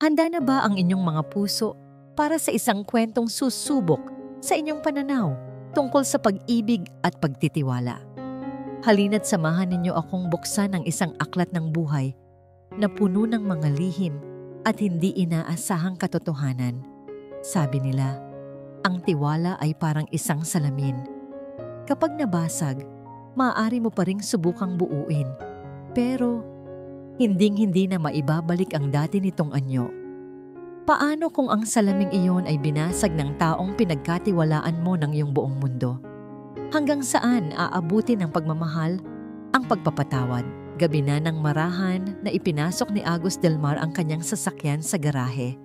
Handa na ba ang inyong mga puso para sa isang kwentong susubok sa inyong pananaw tungkol sa pag-ibig at pagtitiwala? Halina't samahan ninyo akong buksan ang isang aklat ng buhay na puno ng mga lihim at hindi inaasahang katotohanan. Sabi nila, ang tiwala ay parang isang salamin. Kapag nabasag, maaari mo pa ring subukang buuin, pero hinding-hindi na maibabalik ang dati nitong anyo. Paano kung ang salaming iyon ay binasag ng taong pinagkatiwalaan mo ng iyong buong mundo? Hanggang saan aabuti ng pagmamahal ang pagpapatawad? Gabi na ng marahan na ipinasok ni Agus Delmar ang kanyang sasakyan sa garahe.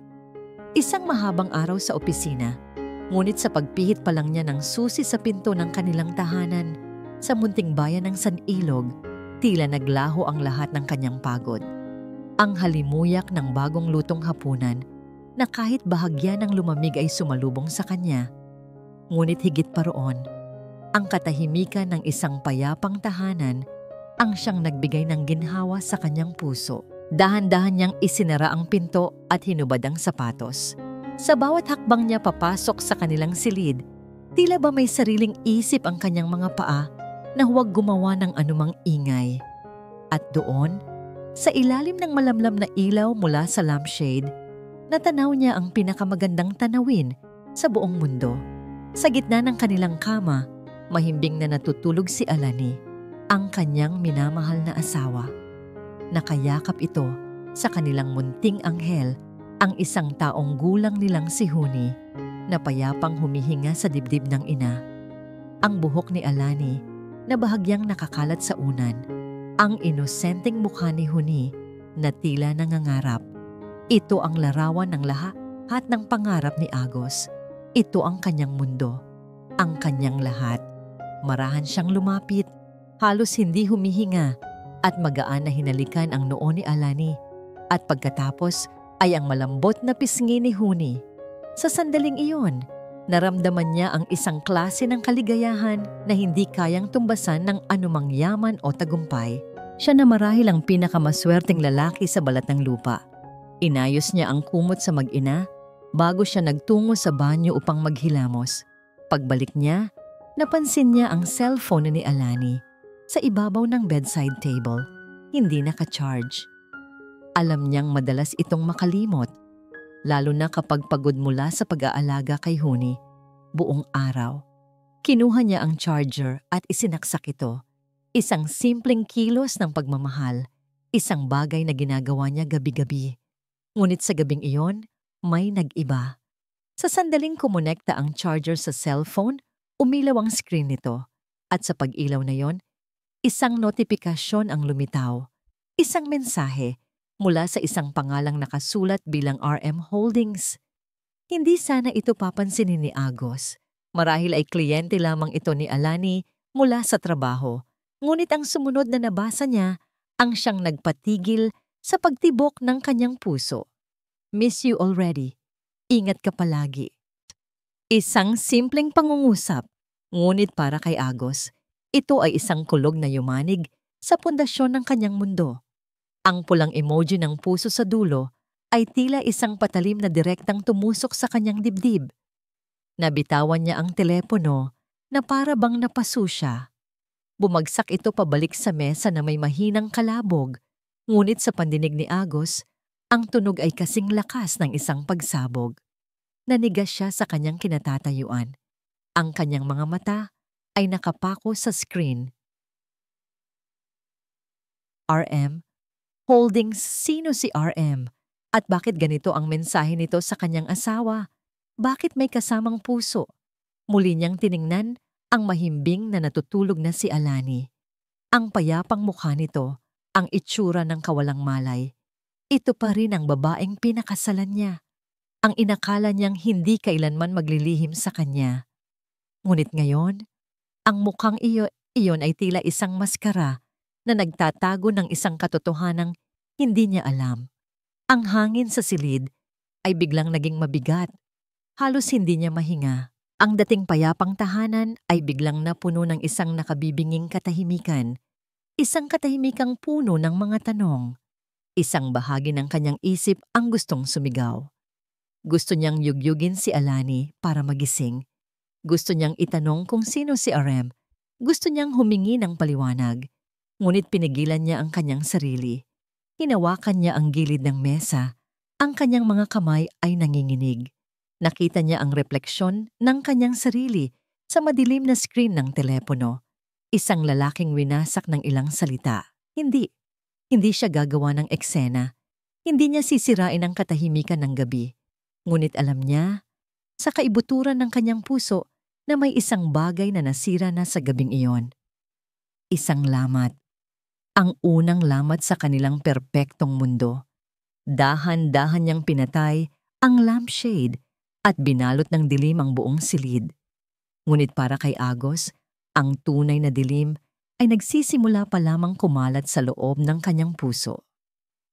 Isang mahabang araw sa opisina, ngunit sa pagpihit pa lang niya ng susi sa pinto ng kanilang tahanan sa munting bayan ng San Ilog, tila naglaho ang lahat ng kanyang pagod. Ang halimuyak ng bagong lutong hapunan na kahit bahagya ng lumamig ay sumalubong sa kanya. Ngunit higit pa roon, ang katahimikan ng isang payapang tahanan ang siyang nagbigay ng ginhawa sa kanyang puso. Dahan-dahan niyang isinara ang pinto at hinubad ang sapatos. Sa bawat hakbang niya papasok sa kanilang silid, tila ba may sariling isip ang kanyang mga paa na huwag gumawa ng anumang ingay. At doon, sa ilalim ng malamlam na ilaw mula sa lampshade, natanaw niya ang pinakamagandang tanawin sa buong mundo. Sa gitna ng kanilang kama, mahimbing na natutulog si Alani, ang kanyang minamahal na asawa. Nakayakap ito sa kanilang munting anghel, ang isang taong gulang nilang si Huni, na payapang humihinga sa dibdib ng ina. Ang buhok ni Alani na bahagyang nakakalat sa unan, ang inosenteng mukha ni Huni na tila nangangarap. Ito ang larawan ng lahat ng pangarap ni Agos. Ito ang kanyang mundo, ang kanyang lahat. Marahan siyang lumapit, halos hindi humihinga, at magaan na hinalikan ang noo ni Alani, at pagkatapos ay ang malambot na pisngi ni Huni. Sa sandaling iyon, naramdaman niya ang isang klase ng kaligayahan na hindi kayang tumbasan ng anumang yaman o tagumpay. Siya na marahil ang pinakamaswerteng lalaki sa balat ng lupa. Inayos niya ang kumot sa mag-ina bago siya nagtungo sa banyo upang maghilamos. Pagbalik niya, napansin niya ang cellphone ni Alani sa ibabaw ng bedside table, hindi naka-charge. Alam niyang madalas itong makalimot, lalo na kapag pagod mula sa pag-aalaga kay Huni buong araw. Kinuha niya ang charger at isinaksak ito. Isang simpleng kilos ng pagmamahal, isang bagay na ginagawa niya gabi-gabi. Ngunit sa gabing iyon, may nag-iba. Sa sandaling kumonekta ang charger sa cellphone, umilaw ang screen nito. At sa pag-ilaw na yon, isang notifikasyon ang lumitaw. Isang mensahe mula sa isang pangalang nakasulat bilang RM Holdings. Hindi sana ito papansinin ni Agos. Marahil ay kliyente lamang ito ni Alani mula sa trabaho. Ngunit ang sumunod na nabasa niya ang siyang nagpatigil sa pagtibok ng kanyang puso. Miss you already. Ingat ka palagi. Isang simpleng pangungusap, ngunit para kay Agos, ito ay isang kulog na yumanig sa pundasyon ng kanyang mundo. Ang pulang emoji ng puso sa dulo ay tila isang patalim na direktang tumusok sa kanyang dibdib. Nabitawan niya ang telepono na para bang napasu siya. Bumagsak ito pabalik sa mesa na may mahinang kalabog, ngunit sa pandinig ni Agos, ang tunog ay kasing lakas ng isang pagsabog. Nanigas siya sa kanyang kinatatayuan. Ang kanyang mga mata ay nakapako sa screen. RM Holdings, sino si RM? At bakit ganito ang mensahe nito sa kanyang asawa? Bakit may kasamang puso? Muli niyang tiningnan ang mahimbing na natutulog na si Alani. Ang payapang mukha nito, ang itsura ng kawalang malay. Ito pa rin ang babaeng pinakasalan niya. Ang inakala niyang hindi kailanman maglilihim sa kanya. Ngunit ngayon, ang mukhang iyon ay tila isang maskara na nagtatago ng isang katotohanang hindi niya alam. Ang hangin sa silid ay biglang naging mabigat. Halos hindi niya mahinga. Ang dating payapang tahanan ay biglang napuno ng isang nakabibinging katahimikan. Isang katahimikang puno ng mga tanong. Isang bahagi ng kanyang isip ang gustong sumigaw. Gusto niyang yugyugin si Alani para magising. Gusto niyang itanong kung sino si RM. Gusto niyang humingi ng paliwanag. Ngunit pinigilan niya ang kanyang sarili. Hinawakan niya ang gilid ng mesa. Ang kanyang mga kamay ay nanginginig. Nakita niya ang refleksyon ng kanyang sarili sa madilim na screen ng telepono. Isang lalaking winasak ng ilang salita. Hindi siya gagawa ng eksena. Hindi niya sisirain ang katahimikan ng gabi. Ngunit alam niya, sa kaibuturan ng kanyang puso, na may isang bagay na nasira na sa gabing iyon. Isang lamat. Ang unang lamat sa kanilang perpektong mundo. Dahan-dahan niyang pinatay ang lampshade at binalot ng dilim ang buong silid. Ngunit para kay Agos, ang tunay na dilim ay nagsisimula pa lamang kumalat sa loob ng kanyang puso.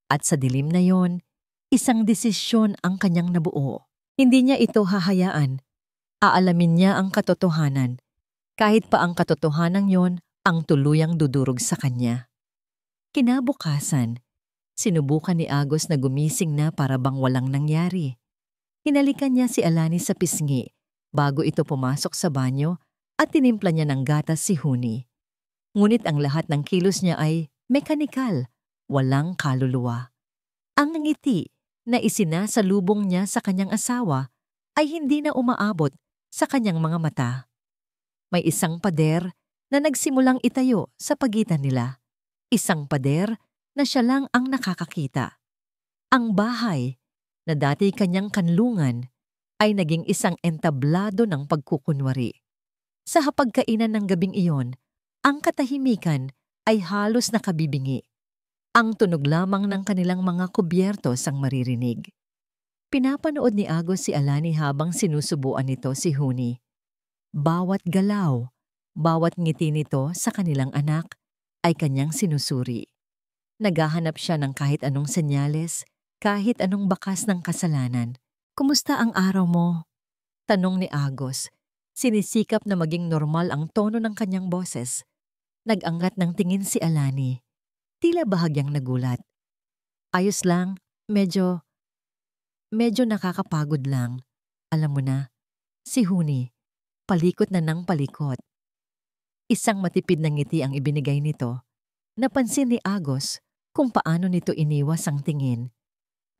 At sa dilim na yon, isang desisyon ang kanyang nabuo. Hindi niya ito hahayaan. Aalamin niya ang katotohanan, kahit pa ang katotohanan yon ang tuluyang dudurog sa kanya. Kinabukasan, sinubukan ni Agos na gumising na para bang walang nangyari. Hinalikan niya si Alani sa pisngi bago ito pumasok sa banyo at tinimpla niya ng gatas si Huni. Ngunit ang lahat ng kilos niya ay mekanikal, walang kaluluwa. Ang ngiti na isinasalubong niya sa kanyang asawa ay hindi na umaabot sa kanyang mga mata. May isang pader na nagsimulang itayo sa pagitan nila. Isang pader na siya lang ang nakakakita. Ang bahay na dati kanyang kanlungan ay naging isang entablado ng pagkukunwari. Sa hapagkainan ng gabing iyon, ang katahimikan ay halos nakabibingi. Ang tunog lamang ng kanilang mga kubyertos ang maririnig. Pinapanood ni Agos si Alani habang sinusubuan nito si Huni. Bawat galaw, bawat ngiti nito sa kanilang anak ay kanyang sinusuri. Naghahanap siya ng kahit anong senyales, kahit anong bakas ng kasalanan. Kumusta ang araw mo? Tanong ni Agos. Sinisikap na maging normal ang tono ng kanyang boses. Nag-angat ng tingin si Alani. Tila bahagyang nagulat. Ayos lang, medyo nakakapagod lang. Alam mo na, si Huni, palikot na ng palikot. Isang matipid na ngiti ang ibinigay nito. Napansin ni Agos kung paano nito iniwas ang tingin.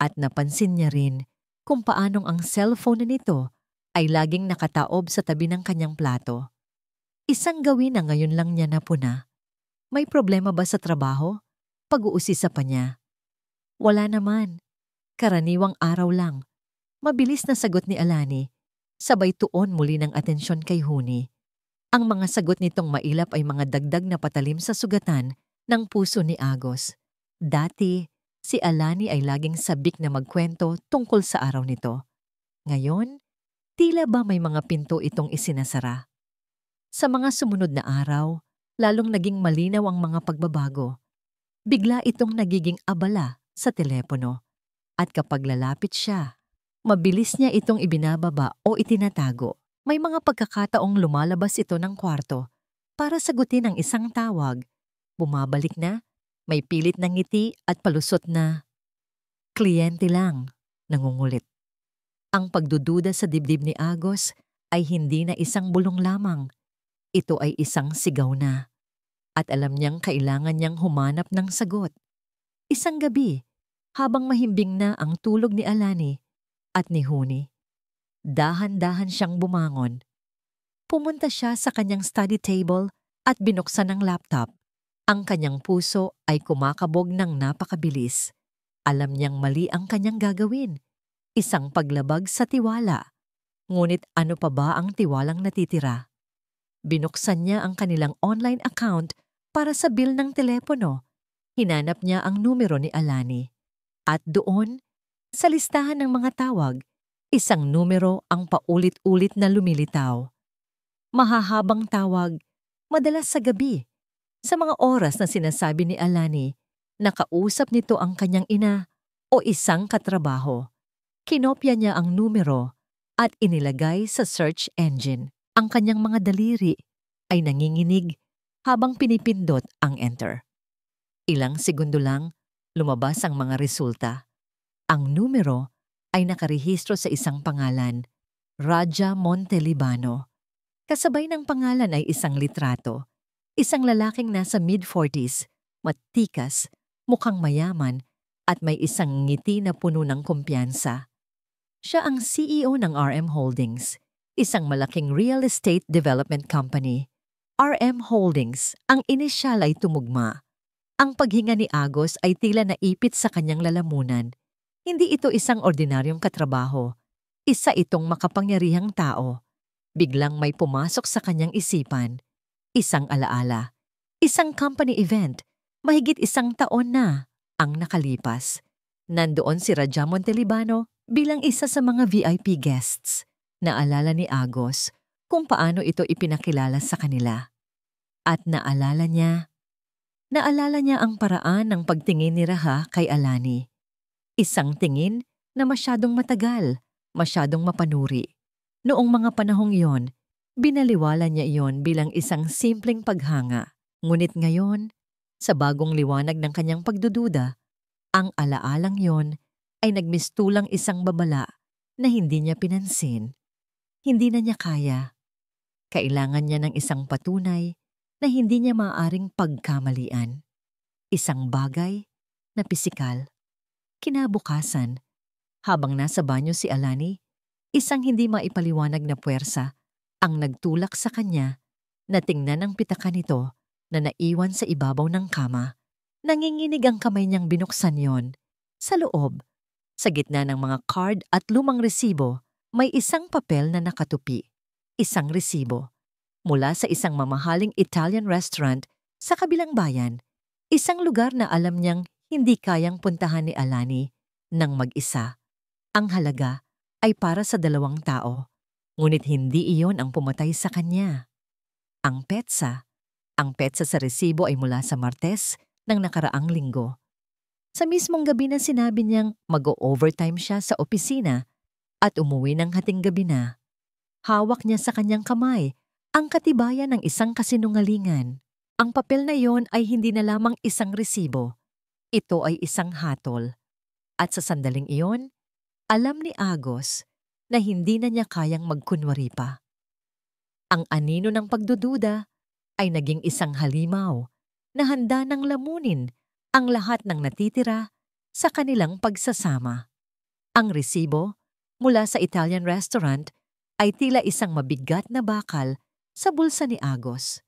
At napansin niya rin kung paanong ang cellphone nito ay laging nakataob sa tabi ng kanyang plato. Isang gawin na ngayon lang niya napuna. May problema ba sa trabaho? Pag-uusisa pa niya. Wala naman. Karaniwang araw lang. Mabilis na sagot ni Alani. Sabay tuon muli ng atensyon kay Huni. Ang mga sagot nitong mailap ay mga dagdag na patalim sa sugatan ng puso ni Agos. Dati, si Alani ay laging sabik na magkwento tungkol sa araw nito. Ngayon, tila ba may mga pinto itong isinasara. Sa mga sumunod na araw, lalong naging malinaw ang mga pagbabago. Bigla itong nagiging abala sa telepono. At kapag lalapit siya, mabilis niya itong ibinababa o itinatago. May mga pagkakataong lumalabas ito ng kwarto para sagutin ang isang tawag. Bumabalik na, may pilit na ngiti at palusot na, "Kliyente lang," nangungulit. Ang pagdududa sa dibdib ni Agos ay hindi na isang bulong lamang. Ito ay isang sigaw na. At alam niyang kailangan niyang humanap ng sagot. Isang gabi, habang mahimbing na ang tulog ni Alani at ni Huni, dahan-dahan siyang bumangon. Pumunta siya sa kanyang study table at binuksan ang laptop. Ang kanyang puso ay kumakabog ng napakabilis. Alam niyang mali ang kanyang gagawin. Isang paglabag sa tiwala. Ngunit ano pa ba ang tiwalang natitira? Binuksan niya ang kanilang online account para sa bill ng telepono. Hinanap niya ang numero ni Alani. At doon, sa listahan ng mga tawag, isang numero ang paulit-ulit na lumilitaw. Mahahabang tawag, madalas sa gabi. Sa mga oras na sinasabi ni Alani, nakausap nito ang kanyang ina o isang katrabaho. Kinopya niya ang numero at inilagay sa search engine. Ang kanyang mga daliri ay nanginginig habang pinipindot ang enter. Ilang segundo lang, Lumabas ang mga resulta. Ang numero ay nakarehistro sa isang pangalan, Raja Montelibano. Kasabay ng pangalan ay isang litrato. Isang lalaking nasa mid-40s, matikas, mukhang mayaman, at may isang ngiti na puno ng kumpiyansa. Siya ang CEO ng RM Holdings, isang malaking real estate development company. RM Holdings, ang inisyal ay tumugma. Ang paghinga ni Agos ay tila naipit sa kanyang lalamunan. Hindi ito isang ordinaryong katrabaho. Isa itong makapangyarihang tao. Biglang may pumasok sa kanyang isipan. Isang alaala. Isang company event. Mahigit 1 taon na ang nakalipas. Nandoon si Raja Montelibano bilang isa sa mga VIP guests. Naalala ni Agos kung paano ito ipinakilala sa kanila. At naalala niya ang paraan ng pagtingin ni Raha kay Alani. Isang tingin na masyadong matagal, masyadong mapanuri. Noong mga panahong iyon, binaliwala niya iyon bilang isang simpleng paghanga. Ngunit ngayon, sa bagong liwanag ng kanyang pagdududa, ang alaalang iyon ay nagmistulang isang babala na hindi niya pinansin. Hindi na niya kaya. Kailangan niya ng isang patunay na hindi niya maaaring pagkamalian. Isang bagay na pisikal. Kinabukasan, habang nasa banyo si Alani, isang hindi maipaliwanag na puwersa ang nagtulak sa kanya na tingnan ang pitaka nito na naiwan sa ibabaw ng kama. Nanginginig ang kamay niyang binuksan yon. Sa loob, sa gitna ng mga card at lumang resibo, may isang papel na nakatupi. Isang resibo. Mula sa isang mamahaling Italian restaurant sa kabilang bayan, isang lugar na alam niyang hindi kayang puntahan ni Alani nang mag-isa. Ang halaga ay para sa 2 tao, ngunit hindi iyon ang pumatay sa kanya. Ang petsa sa resibo ay mula sa Martes ng nakaraang linggo. Sa mismong gabi na sinabi niyang mag-o-overtime siya sa opisina at umuwi ng hating gabi na, hawak niya sa kanyang kamay ang katibayan ng isang kasinungalingan. Ang papel na iyon ay hindi na lamang isang resibo. Ito ay isang hatol. At sa sandaling iyon, alam ni Agos na hindi na niya kayang magkunwari pa. Ang anino ng pagdududa ay naging isang halimaw na handa ng lamunin ang lahat ng natitira sa kanilang pagsasama. Ang resibo mula sa Italian restaurant ay tila isang mabigat na bakal sa bulsa ni Agos.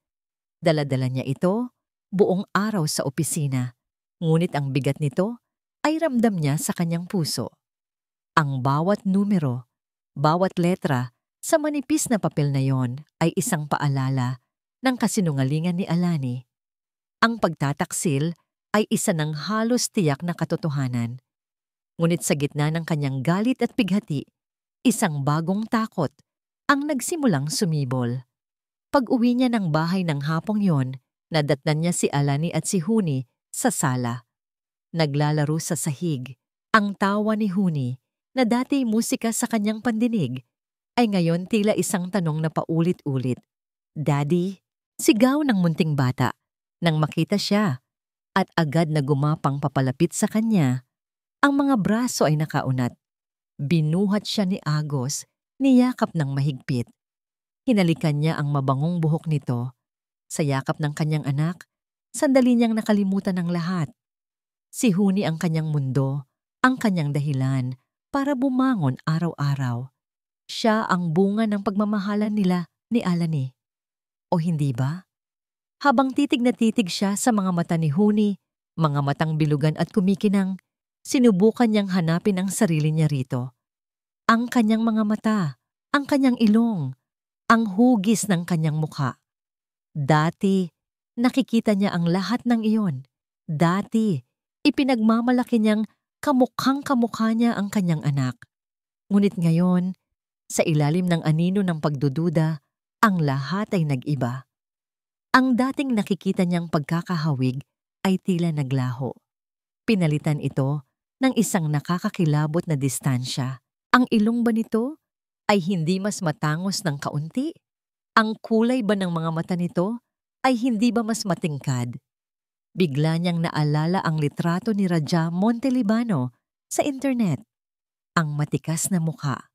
Dala-dala niya ito buong araw sa opisina, ngunit ang bigat nito ay ramdam niya sa kanyang puso. Ang bawat numero, bawat letra sa manipis na papel na yon ay isang paalala ng kasinungalingan ni Alani. Ang pagtataksil ay isa ng halos tiyak na katotohanan. Ngunit sa gitna ng kanyang galit at bighati, isang bagong takot ang nagsimulang sumibol. Pag-uwi niya ng bahay ng hapong yon, nadatnan niya si Alani at si Huni sa sala. Naglalaro sa sahig. Ang tawa ni Huni, na dati musika sa kanyang pandinig, ay ngayon tila isang tanong na paulit-ulit. "Daddy?" Sigaw ng munting bata nang makita siya at agad na gumapang papalapit sa kanya. Ang mga braso ay nakaunat. Binuhat siya ni Agos, niyakap ng mahigpit. Hinalikan niya ang mabangong buhok nito. Sa yakap ng kanyang anak, sandali niyang nakalimutan ang lahat. Si Huni ang kanyang mundo, ang kanyang dahilan para bumangon araw-araw. Siya ang bunga ng pagmamahalan nila ni Alani. O hindi ba? Habang titig na titig siya sa mga mata ni Huni, mga matang bilugan at kumikinang, sinubukan niyang hanapin ang sarili niya rito. Ang kanyang mga mata, ang kanyang ilong, ang hugis ng kanyang mukha. Dati, nakikita niya ang lahat ng iyon. Dati, ipinagmamalaki niyang kamukhang-kamukha niya ang kanyang anak. Ngunit ngayon, sa ilalim ng anino ng pagdududa, ang lahat ay nag-iba. Ang dating nakikita niyang pagkakahawig ay tila naglaho. Pinalitan ito ng isang nakakakilabot na distansya. Ang ilong ba nito ay hindi mas matangos ng kaunti? Ang kulay ba ng mga mata nito ay hindi ba mas matingkad? Bigla niyang naalala ang litrato ni Raja Montelibano sa internet. Ang matikas na mukha,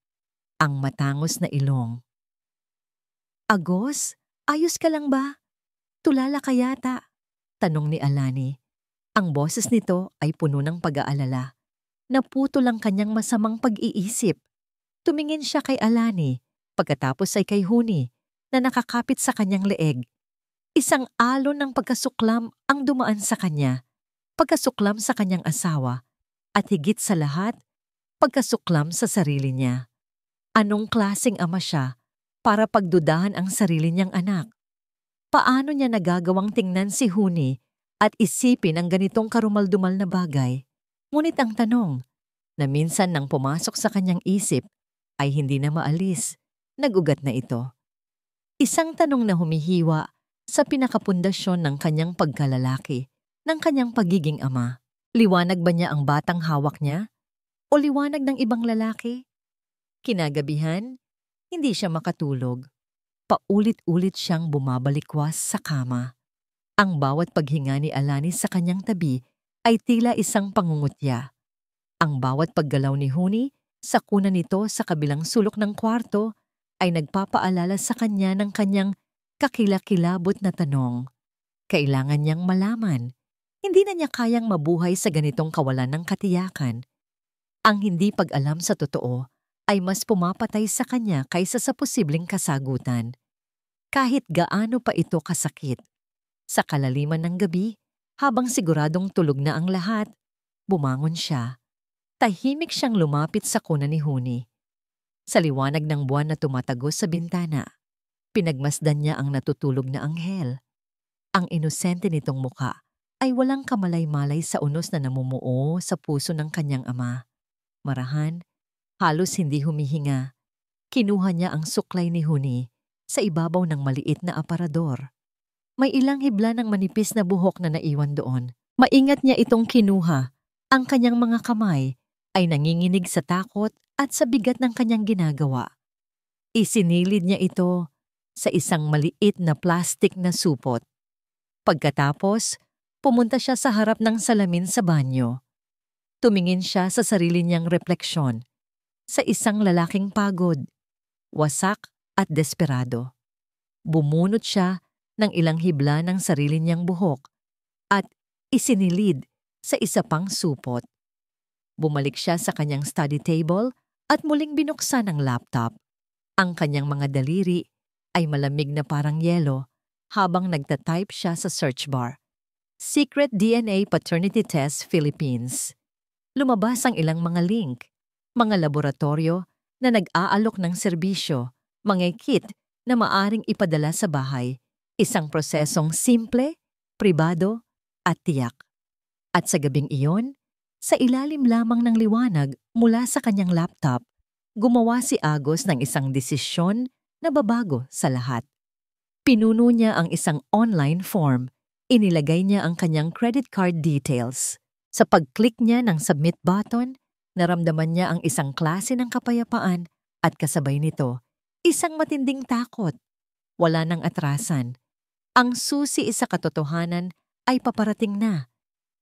ang matangos na ilong. "Agos, ayos ka lang ba? Tulala ka yata?" tanong ni Alani. Ang boses nito ay puno ng pag-aalala. Naputo lang kanyang masamang pag-iisip. Tumingin siya kay Alani, pagkatapos ay kay Huni na nakakapit sa kanyang leeg. Isang alon ng pagkasuklam ang dumaan sa kanya. Pagkasuklam sa kanyang asawa at higit sa lahat, pagkasuklam sa sarili niya. Anong klaseng ama siya para pagdudahan ang sarili niyang anak? Paano niya nagagawang tingnan si Huni at isipin ang ganitong karumaldumal na bagay? Ngunit ang tanong na minsan nang pumasok sa kanyang isip ay hindi na maalis. Nag-ugat na ito. Isang tanong na humihiwa sa pinakapundasyon ng kanyang pagkalalaki, ng kanyang pagiging ama. Liwanag ba niya ang batang hawak niya? O liwanag ng ibang lalaki? Kinagabihan, hindi siya makatulog. Paulit-ulit siyang bumabalikwas sa kama. Ang bawat paghinga ni Alani sa kanyang tabi ay tila isang pangungutya. Ang bawat paggalaw ni Huni sa kuna nito sa kabilang sulok ng kwarto ay nagpapaalala sa kanya ng kanyang kakilakilabot na tanong. Kailangan niyang malaman. Hindi na niya kayang mabuhay sa ganitong kawalan ng katiyakan. Ang hindi pag-alam sa totoo ay mas pumapatay sa kanya kaysa sa posibleng kasagutan. Kahit gaano pa ito kasakit. Sa kalaliman ng gabi, habang siguradong tulog na ang lahat, bumangon siya. Tahimik siyang lumapit sa kuna ni Huni. Sa liwanag ng buwan na tumatagos sa bintana, pinagmasdan niya ang natutulog na anghel. Ang inosente nitong muka ay walang kamalay-malay sa unos na namumuo sa puso ng kanyang ama. Marahan, halos hindi humihinga. Kinuha niya ang suklay ni Huni sa ibabaw ng maliit na aparador. May ilang hibla ng manipis na buhok na naiwan doon. Maingat niya itong kinuha. Ang kanyang mga kamay ay nanginginig sa takot at sa bigat ng kanyang ginagawa. Isinilid niya ito sa isang maliit na plastik na supot. Pagkatapos, pumunta siya sa harap ng salamin sa banyo. Tumingin siya sa sarili niyang refleksyon, sa isang lalaking pagod, wasak at desperado. Bumunot siya ng ilang hibla ng sarili niyang buhok at isinilid sa isa pang supot. Bumalik siya sa kanyang study table at muling binuksan ang laptop. Ang kanyang mga daliri ay malamig na parang yelo habang nagtatype siya sa search bar. Secret DNA Paternity Test Philippines. Lumabas ang ilang mga link, mga laboratorio na nag-aalok ng serbisyo, mga kit na maaring ipadala sa bahay, isang prosesong simple, pribado at tiyak. At sa gabing iyon, sa ilalim lamang ng liwanag mula sa kanyang laptop, gumawa si Agos ng isang desisyon na babago sa lahat. Pinuno niya ang isang online form, inilagay niya ang kanyang credit card details. Sa pag-click niya ng submit button, naramdaman niya ang isang klase ng kapayapaan at kasabay nito, isang matinding takot. Wala nang atrasan. Ang susi sa katotohanan ay paparating na.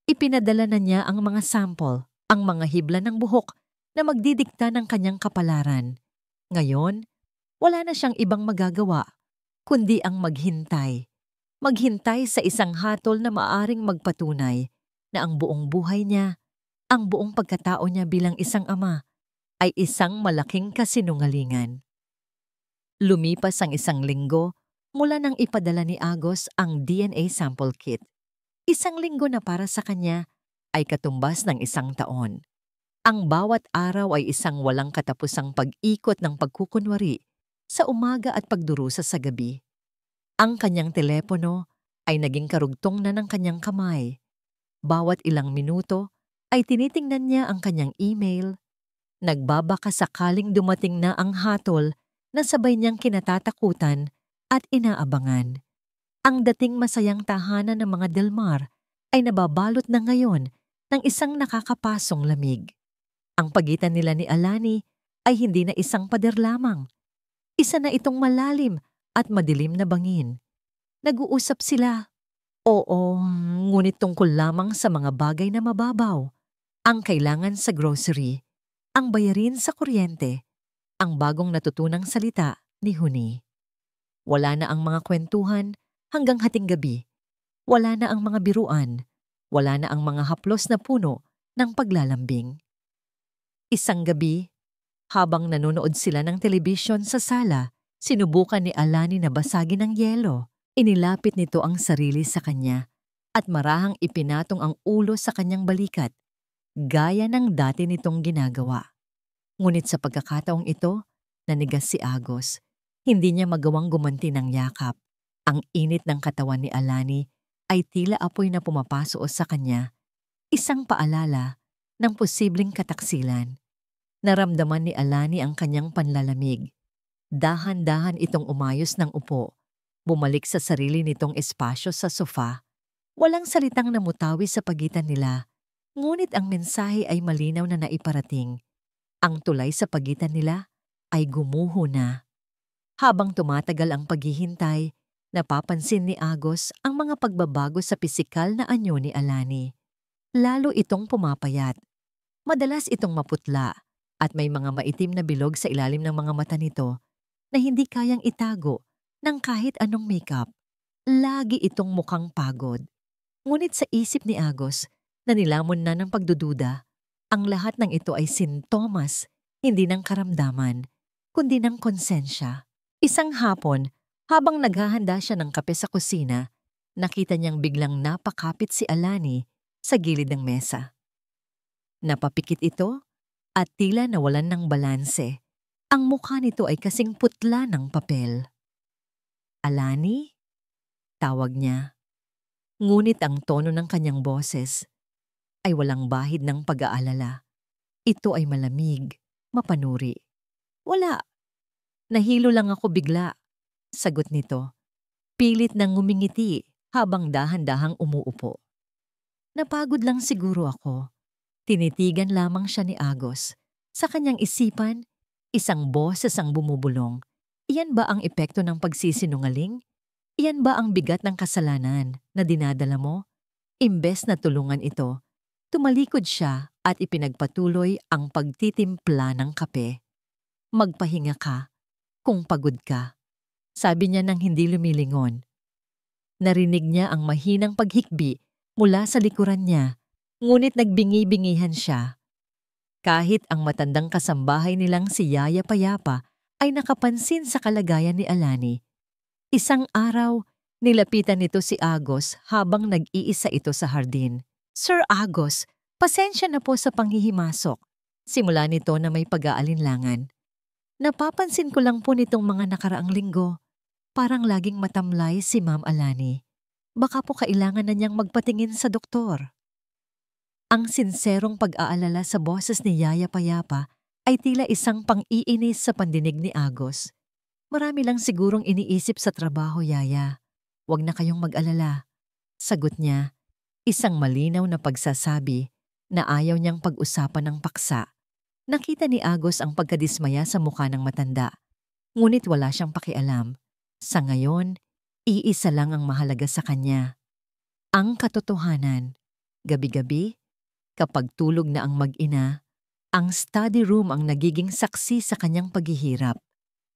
Ipinadala na niya ang mga sample, ang mga hibla ng buhok na magdidikta ng kanyang kapalaran. Ngayon, wala na siyang ibang magagawa, kundi ang maghintay. Maghintay sa isang hatol na maaring magpatunay na ang buong buhay niya, ang buong pagkatao niya bilang isang ama, ay isang malaking kasinungalingan. Lumipas ang isang linggo mula nang ipadala ni Agos ang DNA sample kit. Isang linggo na para sa kanya ay katumbas ng isang taon. Ang bawat araw ay isang walang katapusang pag-ikot ng pagkukunwari sa umaga at pagdurusa sa gabi. Ang kanyang telepono ay naging karugtong na ng kanyang kamay. Bawat ilang minuto ay tinitingnan niya ang kanyang email. Nagbabaka sakaling dumating na ang hatol na sabay niyang kinatatakutan at inaabangan. Ang dating masayang tahanan ng mga Delmar ay nababalot na ngayon ng isang nakakapasong lamig. Ang pagitan nila ni Alani ay hindi na isang pader lamang. Isa na itong malalim at madilim na bangin. Nag-uusap sila, Oo, ngunit tungkol lamang sa mga bagay na mababaw. Ang kailangan sa grocery, ang bayarin sa kuryente, ang bagong natutunang salita ni Huni. Wala na ang mga kwentuhan hanggang hating gabi. Wala na ang mga biruan. Wala na ang mga haplos na puno ng paglalambing. Isang gabi, habang nanonood sila ng telebisyon sa sala, sinubukan ni Alani na basagin ng yelo. Inilapit nito ang sarili sa kanya at marahang ipinatong ang ulo sa kanyang balikat, gaya ng dati nitong ginagawa. Ngunit sa pagkakataong ito, nanigas si Agos. Hindi niya magawang gumanti ng yakap. Ang init ng katawan ni Alani ay tila apoy na pumapaso sa kanya. Isang paalala ng posibleng kataksilan. Naramdaman ni Alani ang kanyang panlalamig. Dahan-dahan itong umayos ng upo. Bumalik sa sarili nitong espasyo sa sofa. Walang salitang namutawi sa pagitan nila. Ngunit ang mensahe ay malinaw na naiparating. Ang tulay sa pagitan nila ay gumuho na. Habang tumatagal ang paghihintay, napapansin ni Agos ang mga pagbabago sa pisikal na anyo ni Alani. Lalo itong pumapayat. Madalas itong maputla at may mga maitim na bilog sa ilalim ng mga mata nito na hindi kayang itago ng kahit anong makeup. Lagi itong mukhang pagod. Ngunit sa isip ni Agos na nilamon na ng pagdududa, ang lahat ng ito ay sintomas, hindi ng karamdaman, kundi ng konsensya. Isang hapon, habang naghahanda siya ng kape sa kusina, nakita niyang biglang napakapit si Alani sa gilid ng mesa. Napapikit ito at tila nawalan ng balanse. Ang mukha nito ay kasing putla ng papel. Alani? Tawag niya. Ngunit ang tono ng kanyang boses ay walang bahid ng pag-aalala. Ito ay malamig, mapanuri. Wala. Nahilo lang ako bigla. Sagot nito. Pilit nang ngumingiti habang dahan-dahang umuupo. Napagod lang siguro ako. Tinitigan lamang siya ni Agos. Sa kanyang isipan, isang boses ang bumubulong. Iyan ba ang epekto ng pagsisinungaling? Iyan ba ang bigat ng kasalanan na dinadala mo? Imbes na tulungan ito, tumalikod siya at ipinagpatuloy ang pagtitimpla ng kape. Magpahinga ka kung pagod ka, sabi niya nang hindi lumilingon. Narinig niya ang mahinang paghikbi mula sa likuran niya, ngunit nagbingi-bingihan siya. Kahit ang matandang kasambahay nilang si Yaya Payapa ay nakapansin sa kalagayan ni Alani. Isang araw, nilapitan nito si Agos habang nag-iisa ito sa hardin. Sir Agos, pasensya na po sa panghihimasok. Simula nito na may pag-aalinlangan. Napapansin ko lang po nitong mga nakaraang linggo. Parang laging matamlay si Ma'am Alani. Baka po kailangan na niyang magpatingin sa doktor. Ang sinserong pag-aalala sa boses ni Yaya Payapa ay tila isang pang-iinis sa pandinig ni Agos. Marami lang sigurong iniisip sa trabaho, Yaya. Huwag na kayong mag-alala. Sagot niya, isang malinaw na pagsasabi na ayaw niyang pag-usapan ng paksa. Nakita ni Agos ang pagkadismaya sa mukha ng matanda. Ngunit wala siyang pakialam. Sa ngayon, iisa lang ang mahalaga sa kanya. Ang katotohanan. Gabi-gabi, kapag tulog na ang mag-ina, ang study room ang nagiging saksi sa kanyang paghihirap.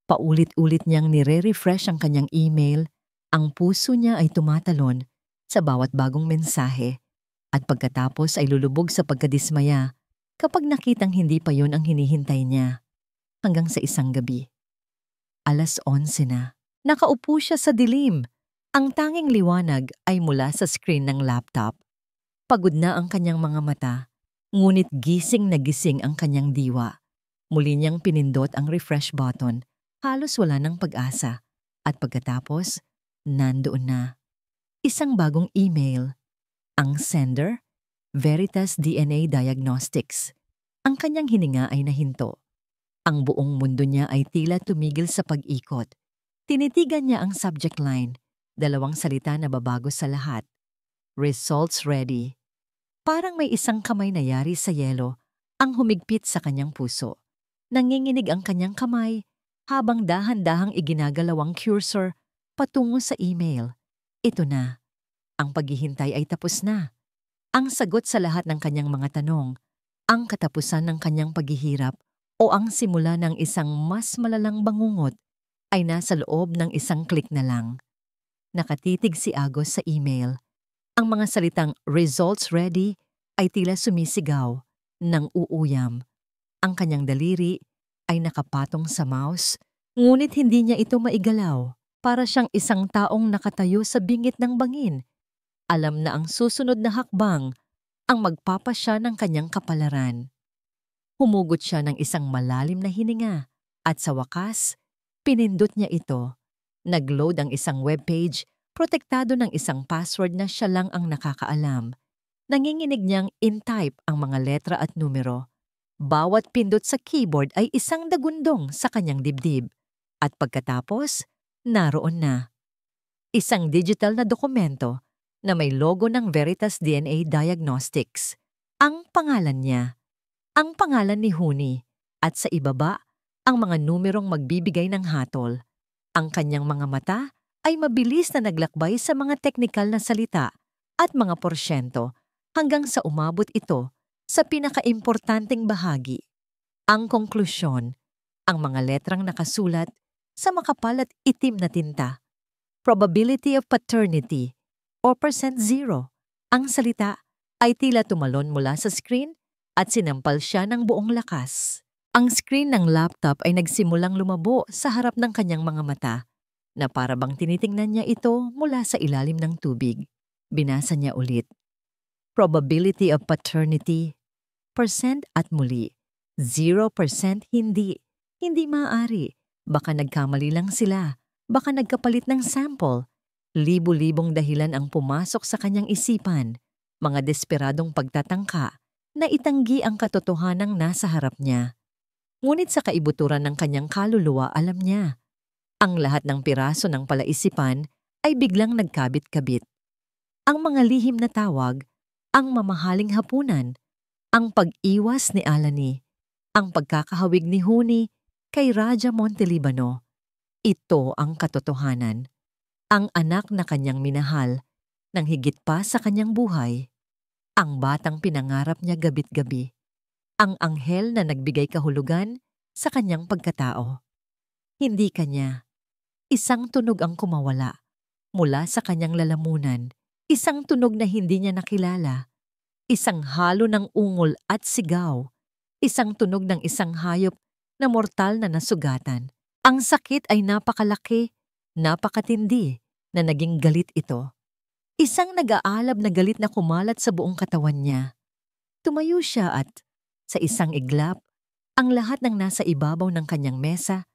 Paulit-ulit niyang nire-refresh ang kanyang email, ang puso niya ay tumatalon sa bawat bagong mensahe at pagkatapos ay lulubog sa pagkadismaya kapag nakitang hindi pa yun ang hinihintay niya. Hanggang sa isang gabi. 11:00 na. Nakaupo siya sa dilim. Ang tanging liwanag ay mula sa screen ng laptop. Pagod na ang kanyang mga mata, ngunit gising na gising ang kanyang diwa. Muli niyang pinindot ang refresh button, halos wala ng pag-asa. At pagkatapos, nandoon na. Isang bagong email. Ang sender, Veritas DNA Diagnostics. Ang kanyang hininga ay nahinto. Ang buong mundo niya ay tila tumigil sa pag-ikot. Tinitigan niya ang subject line, 2 salita na babago sa lahat. Results ready. Parang may isang kamay na yari sa yelo ang humigpit sa kanyang puso. Nanginginig ang kanyang kamay habang dahan-dahang iginagalawang cursor patungo sa email. Ito na. Ang paghihintay ay tapos na. Ang sagot sa lahat ng kanyang mga tanong, ang katapusan ng kanyang paghihirap o ang simula ng isang mas malalang bangungot ay nasa loob ng isang click na lang. Nakatitig si Agos sa email. Ang mga salitang "results ready" ay tila sumisigaw ng uuyam. Ang kanyang daliri ay nakapatong sa mouse, ngunit hindi niya ito maigalaw. Para siyang isang taong nakatayo sa bingit ng bangin. Alam na ang susunod na hakbang ang magpapasya ng kanyang kapalaran. Humugot siya ng isang malalim na hininga at sa wakas, pinindot niya ito. Nag-load ang isang webpage, protektado ng isang password na siya lang ang nakakaalam. Nanginginig niyang in-type ang mga letra at numero. Bawat pindot sa keyboard ay isang dagundong sa kanyang dibdib. At pagkatapos, naroon na. Isang digital na dokumento na may logo ng Veritas DNA Diagnostics. Ang pangalan niya, ang pangalan ni Huni, at sa ibaba, ang mga numerong magbibigay ng hatol. Ang kanyang mga mata ay mabilis na naglakbay sa mga teknikal na salita at mga porsyento hanggang sa umabot ito sa pinakaimportanteng bahagi. Ang konklusyon, ang mga letrang nakasulat sa makapal at itim na tinta. Probability of paternity o %0. Ang salita ay tila tumalon mula sa screen at sinampal siya ng buong lakas. Ang screen ng laptop ay nagsimulang lumabo sa harap ng kanyang mga mata na para bang tinitingnan niya ito mula sa ilalim ng tubig. Binasa niya ulit. Probability of paternity, % at muli. 0% hindi. Hindi maaari. Baka nagkamali lang sila. Baka nagkapalit ng sample. Libo-libong dahilan ang pumasok sa kanyang isipan. Mga desperadong pagtatangka na itanggi ang katotohanang nasa harap niya. Ngunit sa kaibuturan ng kanyang kaluluwa, alam niya. Ang lahat ng piraso ng palaisipan ay biglang nagkabit-kabit. Ang mga lihim na tawag, ang mamahaling hapunan, ang pag-iwas ni Alani, ang pagkakahawig ni Huni kay Raja Montelibano. Ito ang katotohanan. Ang anak na kanyang minahal, nang higit pa sa kanyang buhay. Ang batang pinangarap niya gabit-gabi. Ang anghel na nagbigay kahulugan sa kanyang pagkatao. Hindi kanya. Isang tunog ang kumawala mula sa kanyang lalamunan. Isang tunog na hindi niya nakilala. Isang halo ng ungol at sigaw. Isang tunog ng isang hayop na mortal na nasugatan. Ang sakit ay napakalaki, napakatindi na naging galit ito. Isang nag-aalab na galit na kumalat sa buong katawan niya. Tumayo siya at, sa isang iglap, ang lahat ng nasa ibabaw ng kanyang mesa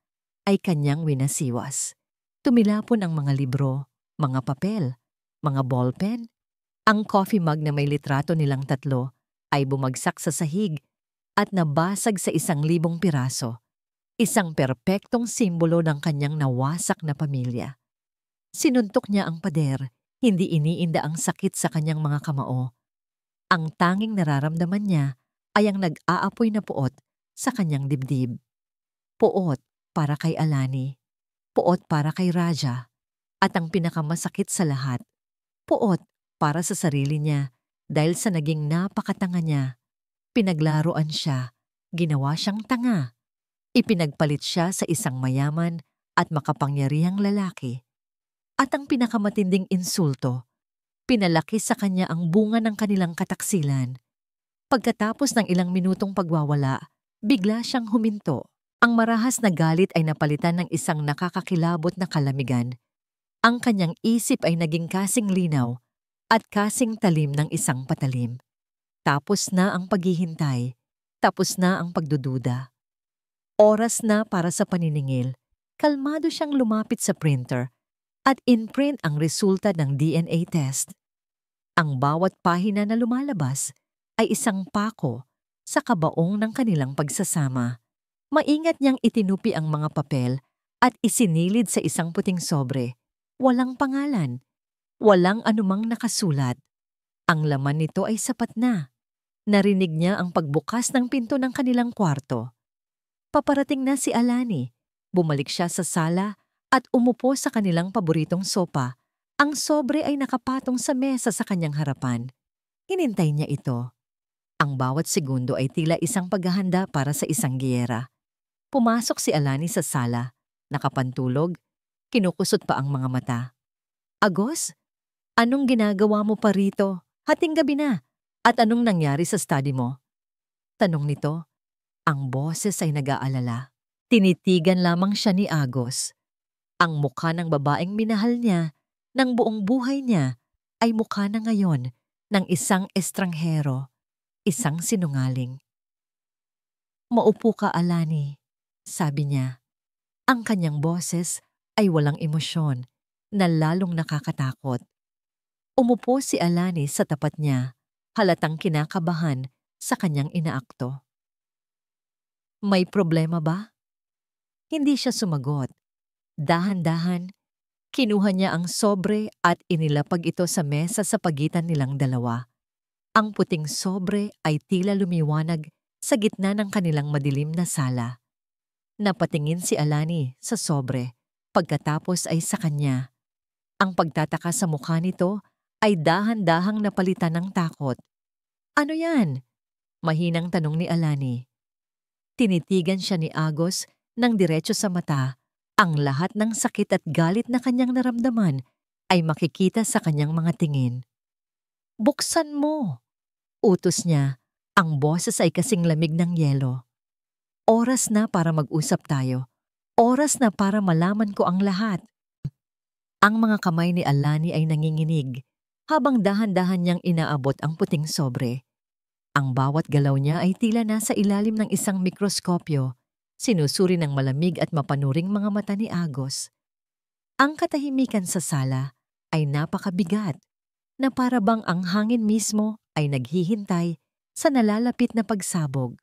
ay kanyang winasiwas. Tumilapon ang mga libro, mga papel, mga ballpen. Ang coffee mug na may litrato nilang tatlo ay bumagsak sa sahig at nabasag sa 1,000 piraso. Isang perpektong simbolo ng kanyang nawasak na pamilya. Sinuntok niya ang pader, hindi iniinda ang sakit sa kanyang mga kamao. Ang tanging nararamdaman niya ay ang nag-aapoy na puot sa kanyang dibdib. Puot para kay Alani, puot para kay Raja, at ang pinakamasakit sa lahat, puot para sa sarili niya dahil sa naging napakatanga niya. Pinaglaruan siya, ginawa siyang tanga. Ipinagpalit siya sa isang mayaman at makapangyarihang lalaki. At ang pinakamatinding insulto, pinalaki sa kanya ang bunga ng kanilang kataksilan. Pagkatapos ng ilang minutong pagwawala, bigla siyang huminto. Ang marahas na galit ay napalitan ng isang nakakakilabot na kalamigan. Ang kanyang isip ay naging kasing linaw at kasing talim ng isang patalim. Tapos na ang paghihintay, tapos na ang pagdududa. Oras na para sa paniningil. Kalmado siyang lumapit sa printer at in-print ang resulta ng DNA test. Ang bawat pahina na lumalabas ay isang pako sa kabaong ng kanilang pagsasama. Maingat niyang itinupi ang mga papel at isinilid sa isang puting sobre. Walang pangalan, walang anumang nakasulat. Ang laman nito ay sapat na. Narinig niya ang pagbukas ng pinto ng kanilang kwarto. Paparating na si Alani. Bumalik siya sa sala at umupo sa kanilang paboritong sopa Ang sobre ay nakapatong sa mesa sa kanyang harapan. Hinintay niya ito. Ang bawat segundo ay tila isang paghahanda para sa isang giyera. Pumasok si Alani sa sala, nakapantulog, kinukusot pa ang mga mata. Agos, anong ginagawa mo pa rito? Hating gabi na. At anong nangyari sa study mo? Tanong nito. Ang boses ay nag-aalala. Tinitigan lamang siya ni Agos. Ang mukha ng babaeng minahal niya, ng buong buhay niya, ay mukha na ngayon ng isang estranghero, isang sinungaling. Maupo ka, Alani, sabi niya. Ang kanyang boses ay walang emosyon na lalong nakakatakot. Umupo si Alani sa tapat niya, halatang kinakabahan sa kanyang inaakto. May problema ba? Hindi siya sumagot. Dahan-dahan, kinuha niya ang sobre at inilapag ito sa mesa sa pagitan nilang dalawa. Ang puting sobre ay tila lumiwanag sa gitna ng kanilang madilim na sala. Napatingin si Alani sa sobre, pagkatapos ay sa kanya. Ang pagtataka sa mukha nito ay dahan-dahang napalitan ng takot. Ano yan? Mahinang tanong ni Alani. Tinitigan siya ni Agos ng diretso sa mata. Ang lahat ng sakit at galit na kanyang naramdaman ay makikita sa kanyang mga tingin. Buksan mo! Utos niya. Ang boses ay kasing lamig ng yelo. Oras na para mag-usap tayo. Oras na para malaman ko ang lahat. Ang mga kamay ni Alani ay nanginginig habang dahan-dahan niyang inaabot ang puting sobre. Ang bawat galaw niya ay tila nasa ilalim ng isang mikroskopyo, sinusuri ng malamig at mapanuring mga mata ni Agos. Ang katahimikan sa sala ay napakabigat, na para bang ang hangin mismo ay naghihintay sa nalalapit na pagsabog.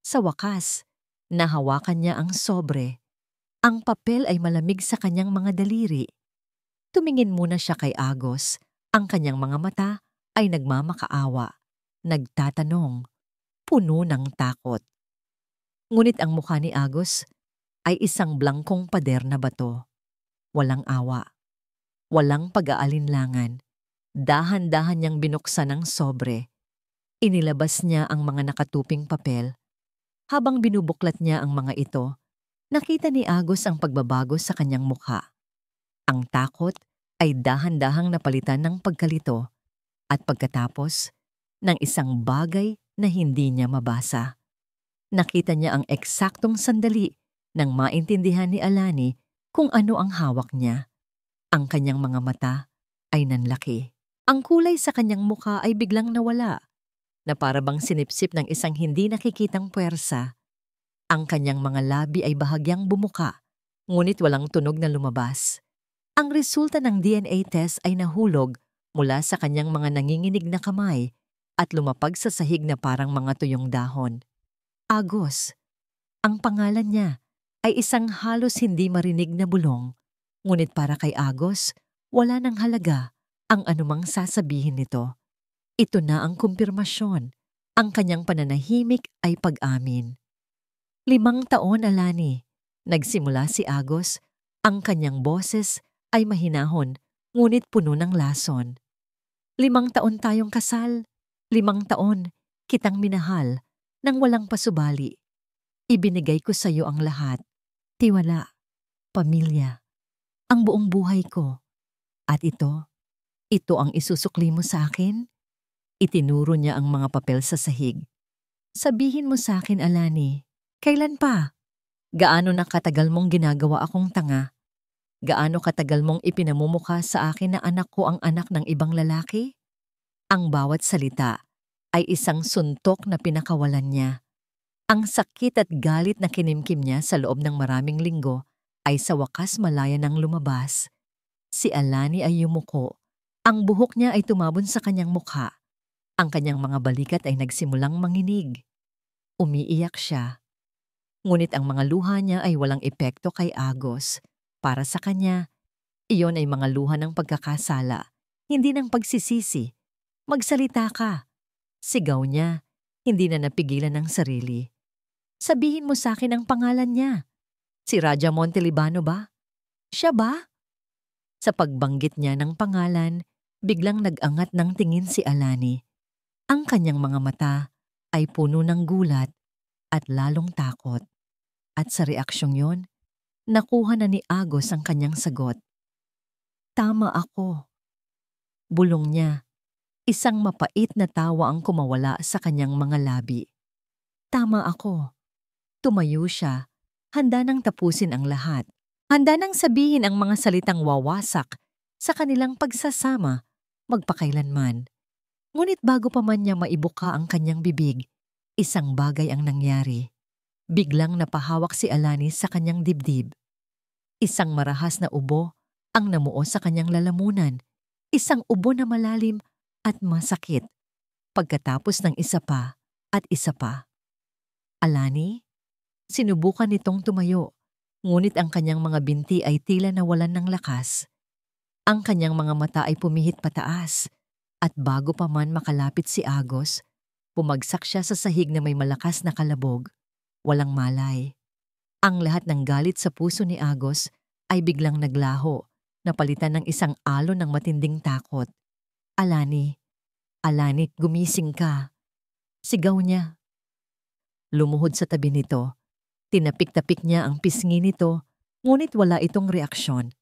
Sa wakas, nahawakan niya ang sobre. Ang papel ay malamig sa kanyang mga daliri. Tumingin muna siya kay Agos. Ang kanyang mga mata ay nagmamakaawa, nagtatanong, puno ng takot. Ngunit ang mukha ni Agos ay isang blangkong pader na bato. Walang awa, walang pag-aalinlangan. Dahan-dahan niyang binuksan ang sobre. Inilabas niya ang mga nakatuping papel. Habang binubuklat niya ang mga ito, nakita ni Agos ang pagbabago sa kanyang mukha. Ang takot ay dahan-dahang napalitan ng pagkalito at pagkatapos ng isang bagay na hindi niya mabasa. Nakita niya ang eksaktong sandali nang maintindihan ni Alani kung ano ang hawak niya. Ang kanyang mga mata ay nanlaki. Ang kulay sa kanyang mukha ay biglang nawala, na para bang sinipsip ng isang hindi nakikitang puwersa. Ang kanyang mga labi ay bahagyang bumuka, ngunit walang tunog na lumabas. Ang resulta ng DNA test ay nahulog mula sa kanyang mga nanginginig na kamay at lumapag sa sahig na parang mga tuyong dahon. Agos. Ang pangalan niya ay isang halos hindi marinig na bulong, ngunit para kay Agos, wala nang halaga ang anumang sasabihin nito. Ito na ang kumpirmasyon. Ang kanyang pananahimik ay pag-amin. 5 taon, Alani. Nagsimula si Agos. Ang kanyang boses ay mahinahon, ngunit puno ng lason. 5 taon tayong kasal. 5 taon kitang minahal nang walang pasubali. Ibinigay ko sa iyo ang lahat. Tiwala, pamilya, ang buong buhay ko. At ito ang isusukli mo sa akin? Itinuro niya ang mga papel sa sahig. Sabihin mo sa akin, Alani, kailan pa? Gaano na katagal mong ginagawa akong tanga? Gaano katagal mong ipinamumukha sa akin na anak ko ang anak ng ibang lalaki? Ang bawat salita ay isang suntok na pinakawalan niya. Ang sakit at galit na kinimkim niya sa loob ng maraming linggo ay sa wakas malaya nang lumabas. Si Alani ay yumuko. Ang buhok niya ay tumabon sa kanyang mukha. Ang kanyang mga balikat ay nagsimulang manginig. Umiiyak siya. Ngunit ang mga luha niya ay walang epekto kay Agos. Para sa kanya, iyon ay mga luha ng pagkakasala, hindi ng pagsisisi. Magsalita ka. Sigaw niya, hindi na napigilan ng sarili. Sabihin mo sa akin ang pangalan niya. Si Raja Montelibano ba? Siya ba? Sa pagbanggit niya ng pangalan, biglang nag-angat ng tingin si Alani. Ang kanyang mga mata ay puno ng gulat at lalong takot. At sa reaksyong yon, nakuha na ni Agos ang kanyang sagot. Tama ako. Bulong niya. Isang mapait na tawa ang kumawala sa kanyang mga labi. Tama ako. Tumayo siya. Handa nang tapusin ang lahat. Handa nang sabihin ang mga salitang wawasak sa kanilang pagsasama magpakailanman. Ngunit bago pa man niya maibuka ang kanyang bibig, isang bagay ang nangyari. Biglang napahawak si Alani sa kanyang dibdib. Isang marahas na ubo ang namuo sa kanyang lalamunan. Isang ubo na malalim at masakit. Pagkatapos ng isa pa at isa pa. Alani, sinubukan nitong tumayo, ngunit ang kanyang mga binti ay tila nawalan ng lakas. Ang kanyang mga mata ay pumihit pataas, at bago pa man makalapit si Agos, bumagsak siya sa sahig na may malakas na kalabog. Walang malay. Ang lahat ng galit sa puso ni Agos ay biglang naglaho, napalitan ng isang alon ng matinding takot. Alani, Alani, gumising ka. Sigaw niya. Lumuhod sa tabi nito. Tinapik-tapik niya ang pisngi nito, ngunit wala itong reaksyon.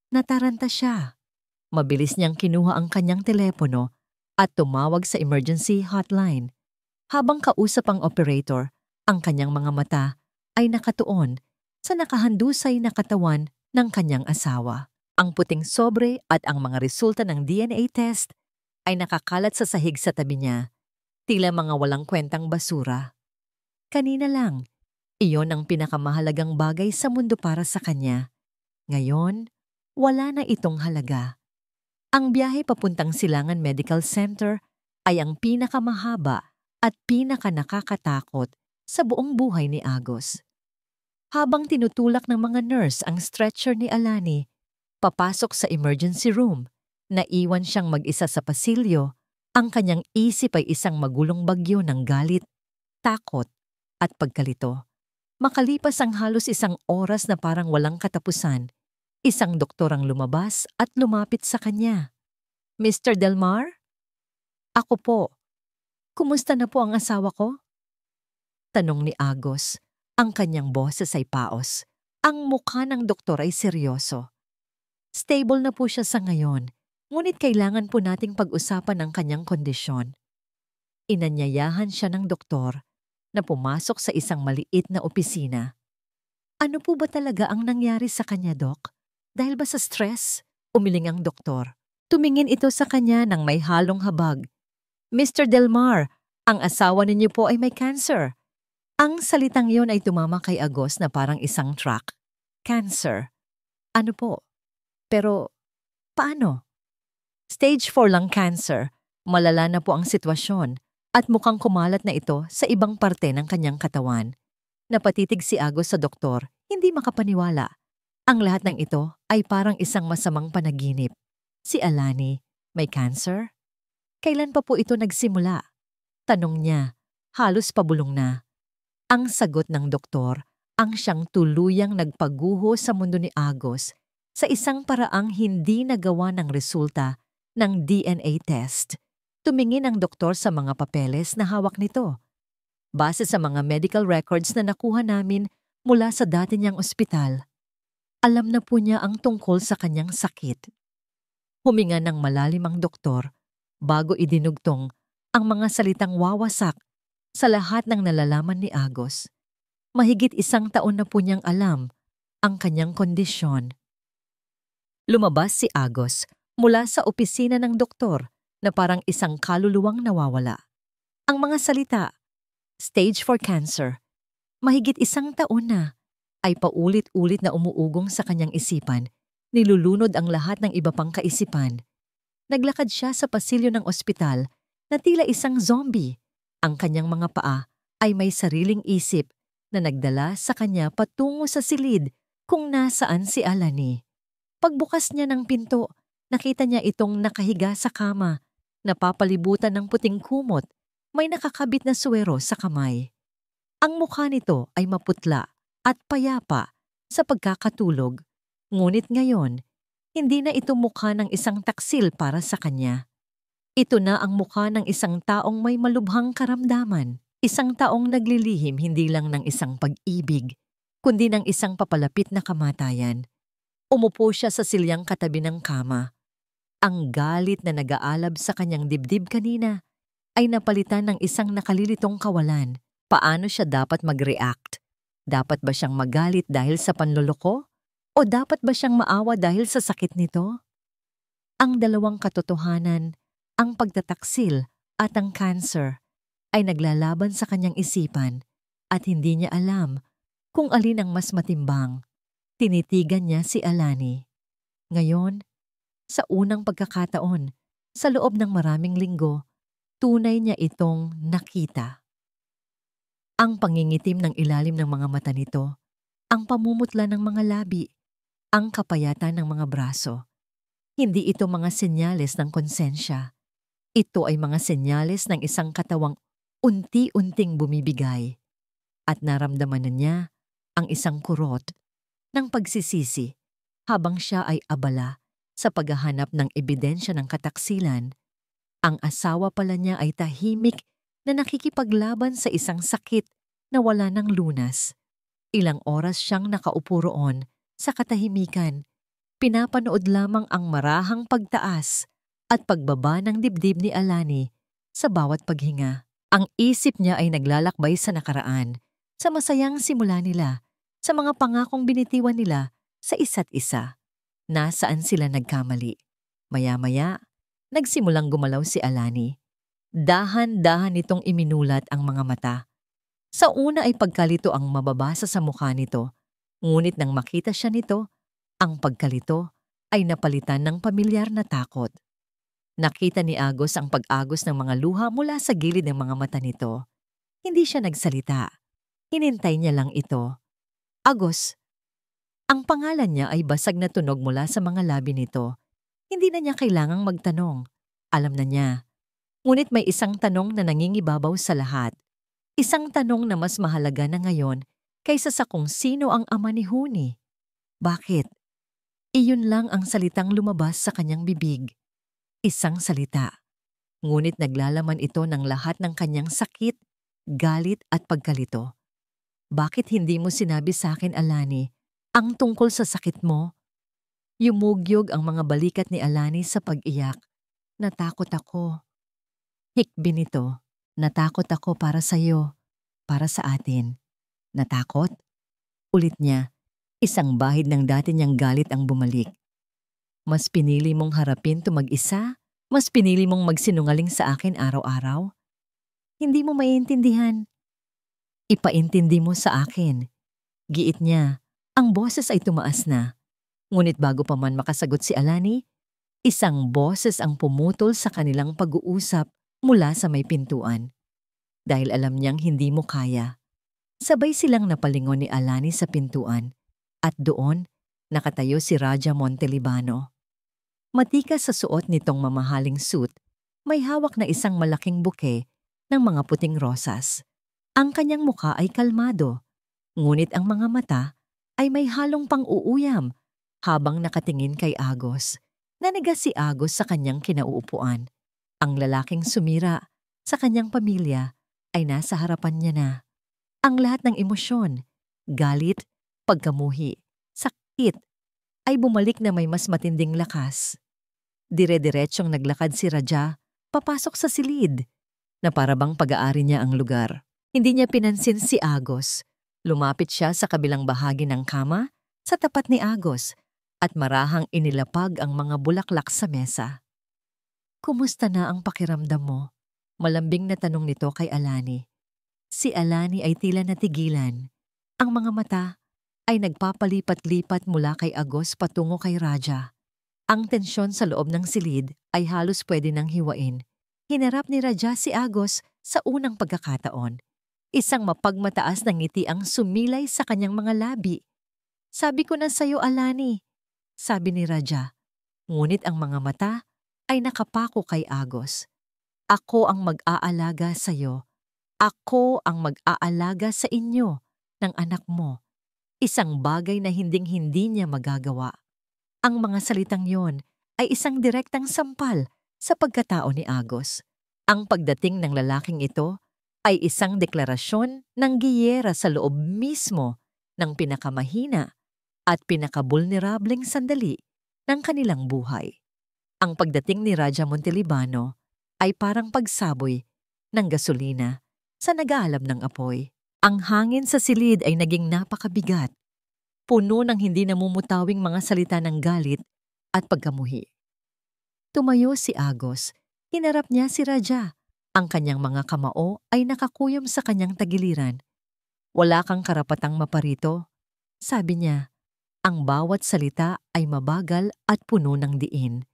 Nataranta siya. Mabilis niyang kinuha ang kanyang telepono at tumawag sa emergency hotline. Habang kausap ang operator, ang kanyang mga mata ay nakatuon sa nakahandusay na katawan ng kanyang asawa. Ang puting sobre at ang mga resulta ng DNA test ay nakakalat sa sahig sa tabi niya, tila mga walang kwentang basura. Kanina lang, iyon ang pinakamahalagang bagay sa mundo para sa kanya. Ngayon, wala na itong halaga. Ang biyahe papuntang Silangan Medical Center ay ang pinakamahaba at pinakanakakatakot sa buong buhay ni Agos. Habang tinutulak ng mga nurse ang stretcher ni Alani, papasok sa emergency room, naiwan siyang mag-isa sa pasilyo, ang kanyang isip ay isang magulong bagyo ng galit, takot at pagkalito. Makalipas ang halos isang oras na parang walang katapusan, isang doktor ang lumabas at lumapit sa kanya. Mr. Delmar? Ako po. Kumusta na po ang asawa ko? Tanong ni Agos. Ang kanyang boses ay paos. Ang mukha ng doktor ay seryoso. Stable na po siya sa ngayon, ngunit kailangan po nating pag-usapan ang kanyang kondisyon. Inanyayahan siya ng doktor na pumasok sa isang maliit na opisina. Ano po ba talaga ang nangyari sa kanya, Dok? Dahil ba sa stress? Umiling ang doktor. Tumingin ito sa kanya ng may halong habag. Mr. Delmar, ang asawa ninyo po ay may cancer. Ang salitang yon ay tumama kay Agos na parang isang truck. Cancer. Ano po? Pero, paano? Stage 4 lung cancer. Malala na po ang sitwasyon at mukhang kumalat na ito sa ibang parte ng kanyang katawan. Napatitig si Agos sa doktor, hindi makapaniwala. Ang lahat ng ito ay parang isang masamang panaginip. Si Alani, may cancer? Kailan pa po ito nagsimula? Tanong niya, halos pabulong na. Ang sagot ng doktor ang siyang tuluyang nagpaguho sa mundo ni Agos sa isang paraang hindi nagawa ng resulta ng DNA test. Tumingin ang doktor sa mga papeles na hawak nito. Base sa mga medical records na nakuha namin mula sa dati niyang ospital, alam na po niya ang tungkol sa kanyang sakit. Huminga ng malalim ang doktor bago idinugtong ang mga salitang wawasak sa lahat ng nalalaman ni Agos. Mahigit 1 taon na po niyang alam ang kanyang kondisyon. Lumabas si Agos mula sa opisina ng doktor na parang isang kaluluwang nawawala. Ang mga salita, stage 4 cancer, mahigit 1 taon na, ay paulit-ulit na umuugong sa kanyang isipan, nilulunod ang lahat ng iba pang kaisipan. Naglakad siya sa pasilyo ng ospital na tila isang zombie. Ang kanyang mga paa ay may sariling isip na nagdala sa kanya patungo sa silid kung nasaan si Alani. Pagbukas niya ng pinto, nakita niya itong nakahiga sa kama, napapalibutan ng puting kumot, may nakakabit na suwero sa kamay. Ang mukha nito ay maputla at payapa sa pagkakatulog, ngunit ngayon, Hindi na ito mukha ng isang taksil para sa kanya. Ito na ang mukha ng isang taong may malubhang karamdaman. Isang taong naglilihim hindi lang ng isang pag-ibig, kundi ng isang papalapit na kamatayan. Umupo siya sa silyang katabi ng kama. Ang galit na nag-aalab sa kanyang dibdib kanina ay napalitan ng isang nakalilitong kawalan. Paano siya dapat mag-react? Dapat ba siyang magalit dahil sa panloloko? O dapat ba siyang maawa dahil sa sakit nito? Ang dalawang katotohanan, ang pagtataksil at ang cancer, ay naglalaban sa kanyang isipan at hindi niya alam kung alin ang mas matimbang. Tinitigan niya si Alani. Ngayon, sa unang pagkakataon, sa loob ng maraming linggo, tunay niya itong nakita. Ang pangingitim ng ilalim ng mga mata nito, ang pamumutla ng mga labi, ang kapayatan ng mga braso. Hindi ito mga senyales ng konsensya. Ito ay mga senyales ng isang katawang unti-unting bumibigay. At naramdaman na niya ang isang kurot ng pagsisisi habang siya ay abala sa paghahanap ng ebidensya ng kataksilan. Ang asawa pala niya ay tahimik na nakikipaglaban sa isang sakit na wala ng lunas. Ilang oras siyang nakaupo roon sa katahimikan. Pinapanood lamang ang marahang pagtaas at pagbaba ng dibdib ni Alani sa bawat paghinga. Ang isip niya ay naglalakbay sa nakaraan, sa masayang simula nila, sa mga pangakong binitiwan nila sa isa't isa. Nasaan sila nagkamali? Maya-maya, nagsimulang gumalaw si Alani. Dahan-dahan nitong iminulat ang mga mata. Sa una ay pagkalito ang mababasa sa mukha nito, ngunit nang makita siya nito, ang pagkalito ay napalitan ng pamilyar na takot. Nakita ni Agos ang pag-agos ng mga luha mula sa gilid ng mga mata nito. Hindi siya nagsalita. Hinintay niya lang ito. Agos. Ang pangalan niya ay basag na tunog mula sa mga labi nito. Hindi na niya kailangang magtanong. Alam na niya. Ngunit may isang tanong na nangingibabaw sa lahat. Isang tanong na mas mahalaga na ngayon kaysa sa kung sino ang ama ni Huni. Bakit? Iyon lang ang salitang lumabas sa kanyang bibig. Isang salita. Ngunit naglalaman ito ng lahat ng kanyang sakit, galit at pagkalito. Bakit hindi mo sinabi sa akin, Alani, ang tungkol sa sakit mo? Yumugyog ang mga balikat ni Alani sa pag-iyak. Natakot ako. Hikbi nito. Natakot ako para sa iyo, para sa atin. Natakot? Ulit niya. Isang bahid ng dati niyang galit ang bumalik. Mas pinili mong harapin to mag-isa? Mas pinili mong magsinungaling sa akin araw-araw? Hindi mo maiintindihan. Ipaintindi mo sa akin. Giit niya, ang boses ay tumaas na. Ngunit bago pa man makasagot si Alani, isang boses ang pumutol sa kanilang pag-uusap mula sa may pintuan. Dahil alam niyang hindi mo kaya. Sabay silang napalingon ni Alani sa pintuan at doon nakatayo si Raja Montelibano. Matikas sa suot nitong mamahaling suit, may hawak na isang malaking buke ng mga puting rosas. Ang kanyang mukha ay kalmado, ngunit ang mga mata ay may halong pang-uuyam habang nakatingin kay Agos. Nanigas si Agos sa kanyang kinauupuan. Ang lalaking sumira sa kanyang pamilya ay nasa harapan niya na. Ang lahat ng emosyon, galit, pagkamuhi, sakit, ay bumalik na may mas matinding lakas. Dire-diretsyong naglakad si Raja, papasok sa silid, na parabang pag-aari niya ang lugar. Hindi niya pinansin si Agos. Lumapit siya sa kabilang bahagi ng kama, sa tapat ni Agos, at marahang inilapag ang mga bulaklak sa mesa. Kumusta na ang pakiramdam mo? Malambing na tanong nito kay Alani. Si Alani ay tila natigilan. Ang mga mata ay nagpapalipat-lipat mula kay Agos patungo kay Raja. Ang tensyon sa loob ng silid ay halos pwede nang hiwain. Hinarap ni Raja si Agos sa unang pagkakataon. Isang mapagmataas na ngiti ang sumilay sa kanyang mga labi. Sabi ko na sa'yo, Alani, sabi ni Raja. Ngunit ang mga mata ay nakapako kay Agos. Ako ang mag-aalaga sa'yo. Ako ang mag-aalaga sa inyo ng anak mo. Isang bagay na hinding-hindi niya magagawa. Ang mga salitang yon ay isang direktang sampal sa pagkatao ni Agos. Ang pagdating ng lalaking ito ay isang deklarasyon ng giyera sa loob mismo ng pinakamahina at pinakabulnerableng sandali ng kanilang buhay. Ang pagdating ni Raja Montelibano ay parang pagsaboy ng gasolina sa nag-aalab ng apoy. Ang hangin sa silid ay naging napakabigat, puno ng hindi namumutawing mga salita ng galit at pagkamuhi. Tumayo si Agos, hinarap niya si Raja. Ang kanyang mga kamao ay nakakuyom sa kanyang tagiliran. Wala kang karapatang maparito, sabi niya. Ang bawat salita ay mabagal at puno ng diin.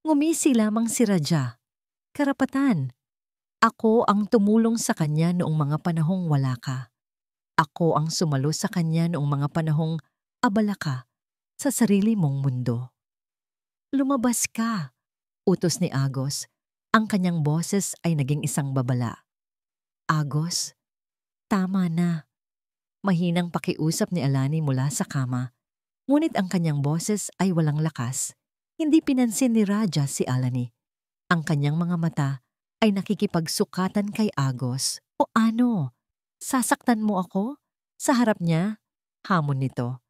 Ngumisi lamang si Raja. Karapatan. Ako ang tumulong sa kanya noong mga panahong wala ka. Ako ang sumalo sa kanya noong mga panahong abala ka sa sarili mong mundo. Lumabas ka, utos ni Agos. Ang kanyang boses ay naging isang babala. Agos, tama na. Mahinang pakiusap ni Alani mula sa kama. Ngunit ang kanyang boses ay walang lakas. Hindi pinansin ni Raja si Alani. Ang kanyang mga mata ay nakikipagsukatan kay Agos. O ano? Sasaktan mo ako? Sa harap niya? Hamon nito.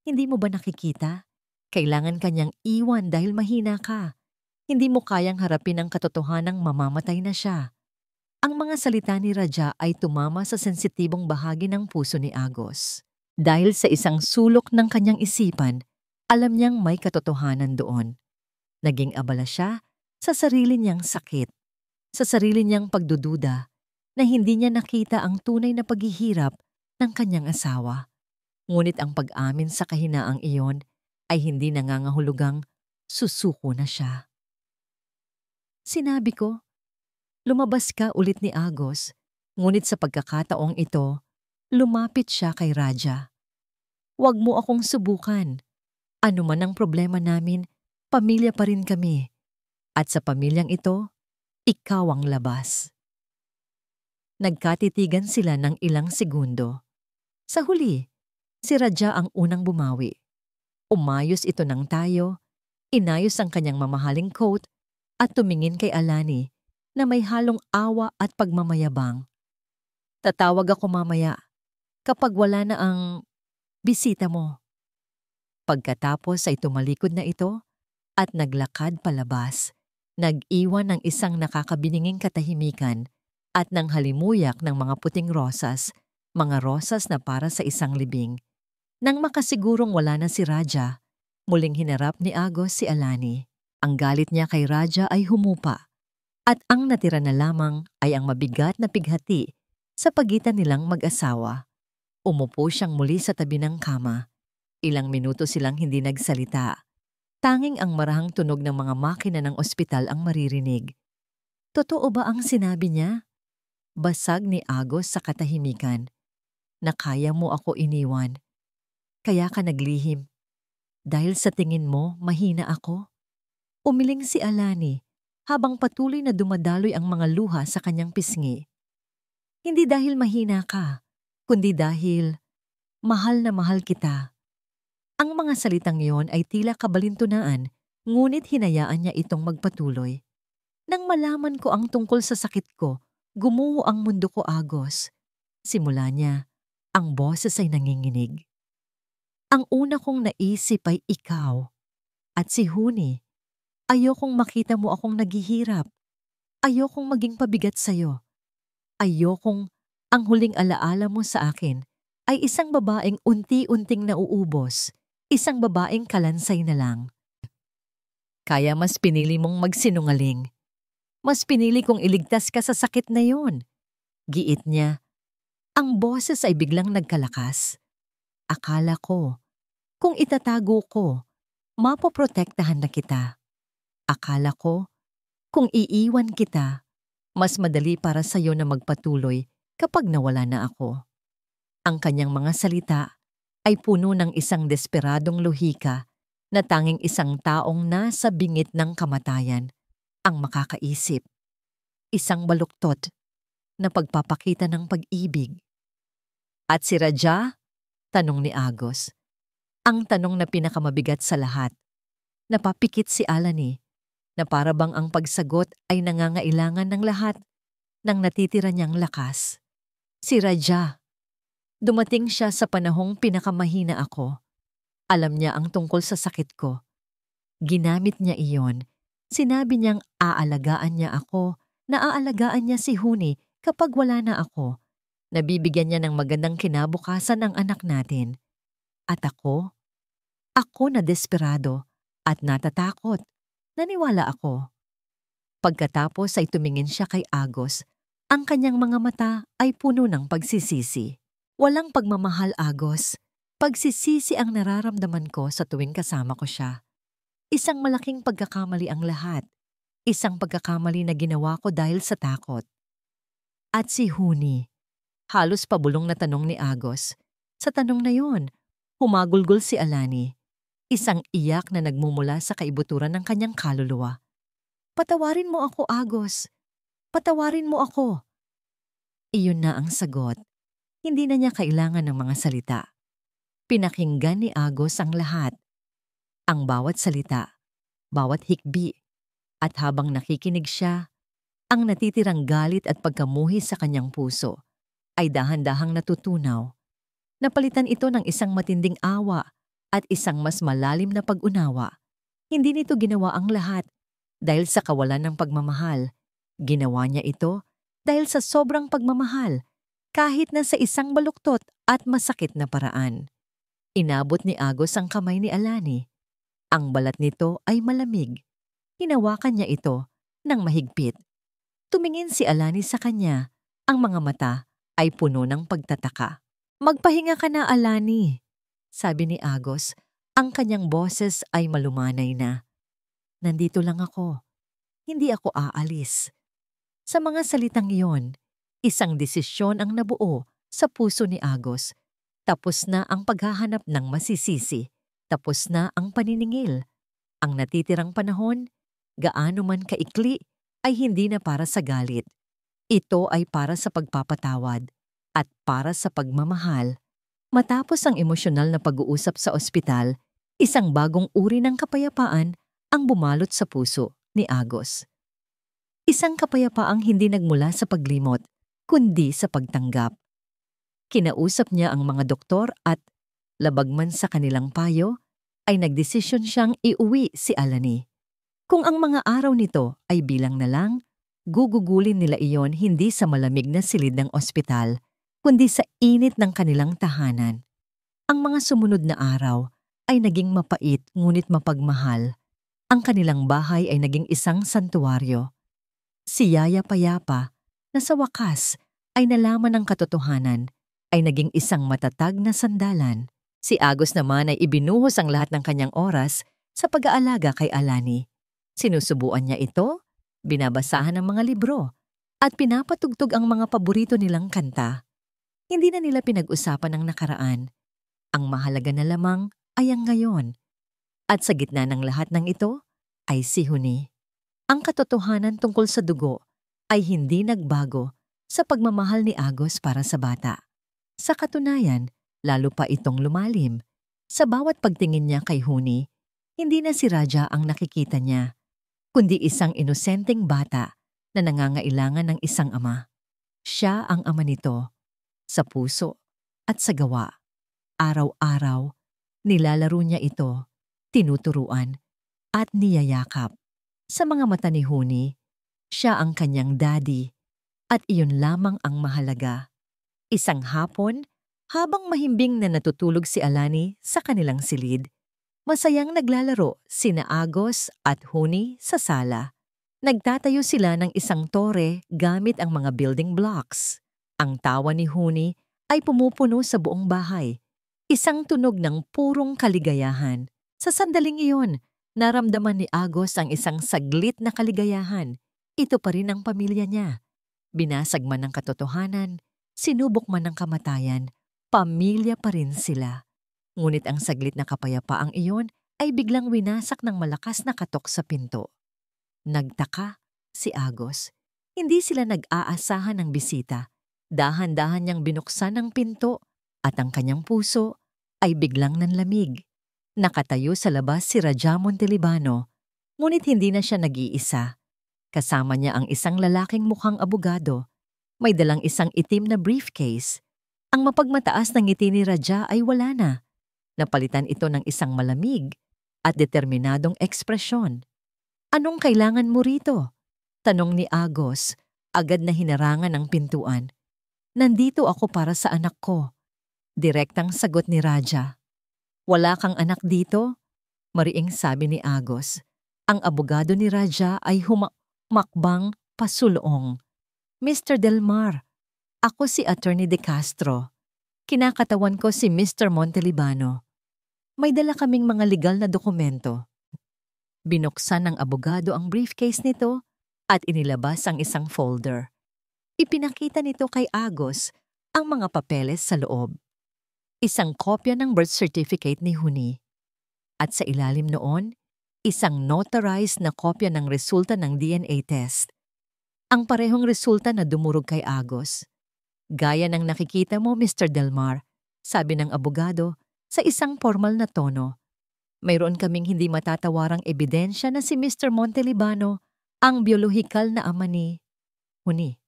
Hindi mo ba nakikita? Kailangan kanyang iwan dahil mahina ka. Hindi mo kayang harapin ang katotohanang mamamatay na siya. Ang mga salita ni Raja ay tumama sa sensitibong bahagi ng puso ni Agos. Dahil sa isang sulok ng kanyang isipan, alam niyang may katotohanan doon. Naging abala siya sa sarili niyang sakit, sa sarili niyang pagdududa, na hindi niya nakita ang tunay na paghihirap ng kanyang asawa. Ngunit ang pag-amin sa kahinaang iyon ay hindi nangangahulugang susuko na siya. Sinabi ko, lumabas ka ulit ni Agos, ngunit sa pagkakataong ito, lumapit siya kay Raja. Huwag mo akong subukan. Ano man ang problema namin, pamilya pa rin kami. At sa pamilyang ito, ikaw ang labas. Nagkatitigan sila ng ilang segundo. Sa huli, si Raja ang unang bumawi. Umayos ito ng tayo, inayos ang kanyang mamahaling coat, at tumingin kay Alani na may halong awa at pagmamayabang. Tatawag ako mamaya kapag wala na ang bisita mo. Pagkatapos ay tumalikod na ito at naglakad palabas. Nag-iwan ng isang nakakabininging katahimikan at ng halimuyak ng mga puting rosas, mga rosas na para sa isang libing. Nang makasigurong wala na si Raja, muling hinarap ni Agos si Alani. Ang galit niya kay Raja ay humupa at ang natira na lamang ay ang mabigat na pighati sa pagitan nilang mag-asawa. Umupo siyang muli sa tabi ng kama. Ilang minuto silang hindi nagsalita. Tanging ang marahang tunog ng mga makina ng ospital ang maririnig. Totoo ba ang sinabi niya? Basag ni Agos sa katahimikan. Na kaya mo ako iniwan. Kaya ka naglihim. Dahil sa tingin mo, mahina ako? Umiling si Alani habang patuloy na dumadaloy ang mga luha sa kanyang pisngi. Hindi dahil mahina ka, kundi dahil mahal na mahal kita. Ang mga salitang yon ay tila kabalintunaan, ngunit hinayaan niya itong magpatuloy. Nang malaman ko ang tungkol sa sakit ko, gumuho ang mundo ko, Agos. Simula niya, ang boses ay nanginginig. Ang una kong naisip ay ikaw at si Huni. Ayokong makita mo akong naghihirap. Ayokong maging pabigat sa'yo. Ayokong ang huling alaala mo sa akin ay isang babaeng unti-unting nauubos, isang babaeng kalansay na lang. Kaya mas pinili mong magsinungaling. Mas pinili kong iligtas ka sa sakit na yon. Giit niya. Ang boses ay biglang nagkalakas. Akala ko, kung itatago ko, mapoprotektahan na kita. Akala ko, kung iiwan kita, mas madali para sa'yo na magpatuloy kapag nawala na ako. Ang kanyang mga salita ay puno ng isang desperadong lohika na tanging isang taong nasa bingit ng kamatayan ang makakaisip. Isang baluktot na pagpapakita ng pag-ibig. At si Raja? Tanong ni Agos. Ang tanong na pinakamabigat sa lahat. Napapikit si Alani na para bang ang pagsagot ay nangangailangan ng lahat ng natitira niyang lakas. Si Raja. Dumating siya sa panahong pinakamahina ako. Alam niya ang tungkol sa sakit ko. Ginamit niya iyon. Sinabi niyang aalagaan niya ako, na aalagaan niya si Huni kapag wala na ako. Nabibigyan niya ng magandang kinabukasan ang anak natin. At ako na desperado at natatakot. Naniwala ako. Pagkatapos ay tumingin siya kay Agos. Ang kanyang mga mata ay puno ng pagsisisi. Walang pagmamahal, Agos. Pagsisisi ang nararamdaman ko sa tuwing kasama ko siya. Isang malaking pagkakamali ang lahat. Isang pagkakamali na ginawa ko dahil sa takot. At si Huni. Halos pabulong na tanong ni Agos. Sa tanong na yon, humagulgol si Alani. Isang iyak na nagmumula sa kaibuturan ng kanyang kaluluwa. Patawarin mo ako, Agos. Patawarin mo ako. Iyon na ang sagot. Hindi na niya kailangan ng mga salita. Pinakinggan ni Agos ang lahat. Ang bawat salita, bawat hikbi. At habang nakikinig siya, ang natitirang galit at pagkamuhi sa kanyang puso ay dahan-dahang natutunaw. Napalitan ito ng isang matinding awa at isang mas malalim na pag-unawa. Hindi nito ginawa ang lahat dahil sa kawalan ng pagmamahal. Ginawa niya ito dahil sa sobrang pagmamahal, kahit na sa isang baluktot at masakit na paraan. Inabot ni Agos ang kamay ni Alani. Ang balat nito ay malamig. Hinawakan niya ito ng mahigpit. Tumingin si Alani sa kanya. Ang mga mata ay puno ng pagtataka. Magpahinga ka na, Alani, sabi ni Agos. Ang kanyang boses ay malumanay na. Nandito lang ako. Hindi ako aalis. Sa mga salitang iyon, isang desisyon ang nabuo sa puso ni Agos. Tapos na ang paghahanap ng masisisi. Tapos na ang paniningil. Ang natitirang panahon, gaano man kaikli, ay hindi na para sa galit. Ito ay para sa pagpapatawad at para sa pagmamahal. Matapos ang emosyonal na pag-uusap sa ospital, isang bagong uri ng kapayapaan ang bumalot sa puso ni Agos. Isang kapayapaang hindi nagmula sa paglimot, kundi sa pagtanggap. Kinausap niya ang mga doktor at, labag man sa kanilang payo, ay nagdesisyon siyang iuwi si Alani. Kung ang mga araw nito ay bilang na lang, gugugulin nila iyon hindi sa malamig na silid ng ospital, kundi sa init ng kanilang tahanan. Ang mga sumunod na araw ay naging mapait ngunit mapagmahal. Ang kanilang bahay ay naging isang santuwaryo. Si Yaya Payapa, na sa wakas ay nalaman ng katotohanan, ay naging isang matatag na sandalan. Si Agos naman ay ibinuhos ang lahat ng kanyang oras sa pag-aalaga kay Alani. Sinusubuan niya ito, binabasahan ang mga libro, at pinapatugtog ang mga paborito nilang kanta. Hindi na nila pinag-usapan ang nakaraan. Ang mahalaga na lamang ay ang ngayon. At sa gitna ng lahat ng ito ay si Huni. Ang katotohanan tungkol sa dugo ay hindi nagbago sa pagmamahal ni Agos para sa bata. Sa katunayan, lalo pa itong lumalim. Sa bawat pagtingin niya kay Huni, hindi na si Raja ang nakikita niya, kundi isang inosenteng bata na nangangailangan ng isang ama. Siya ang ama nito, sa puso at sa gawa. Araw-araw, nilalaro niya ito, tinuturuan at niyayakap. Sa mga mata ni Huni, siya ang kanyang daddy at iyon lamang ang mahalaga. Isang hapon, habang mahimbing na natutulog si Alani sa kanilang silid, masayang naglalaro sina Agos at Huni sa sala. Nagtatayo sila ng isang tore gamit ang mga building blocks. Ang tawa ni Huni ay pumupuno sa buong bahay. Isang tunog ng purong kaligayahan. Sa sandaling iyon, naramdaman ni Agos ang isang saglit na kaligayahan. Ito pa rin ang pamilya niya. Binasag man ng katotohanan, sinubok man ng kamatayan, pamilya pa rin sila. Ngunit ang saglit na kapayapaang iyon ay biglang winasak ng malakas na katok sa pinto. Nagtaka si Agos. Hindi sila nag-aasahan ng bisita. Dahan-dahan niyang binuksan ang pinto at ang kanyang puso ay biglang nanlamig. Nakatayo sa labas si Raja Montelibano, ngunit hindi na siya nag-iisa. Kasama niya ang isang lalaking mukhang abogado. May dalang isang itim na briefcase. Ang mapagmataas ng ngiti ni Raja ay wala na. Napalitan ito ng isang malamig at determinadong ekspresyon. "Anong kailangan mo rito?" tanong ni Agos, agad na hinarangan ang pintuan. "Nandito ako para sa anak ko," direktang sagot ni Raja. "Wala kang anak dito?" mariing sabi ni Agos. Ang abogado ni Raja ay humakbang pasulong. "Mr. Delmar, ako si Attorney De Castro. Kinakatawan ko si Mr. Montelibano. May dala kaming mga legal na dokumento." Binuksan ng abogado ang briefcase nito at inilabas ang isang folder. Ipinakita nito kay Agos ang mga papeles sa loob. Isang kopya ng birth certificate ni Huni. At sa ilalim noon, isang notarized na kopya ng resulta ng DNA test. Ang parehong resulta na dumurog kay Agos. "Gaya ng nakikita mo, Mr. Delmar," sabi ng abogado sa isang formal na tono. "Mayroon kaming hindi matatawarang ebidensya na si Mr. Montelibano ang biolohikal na ama ni Huni."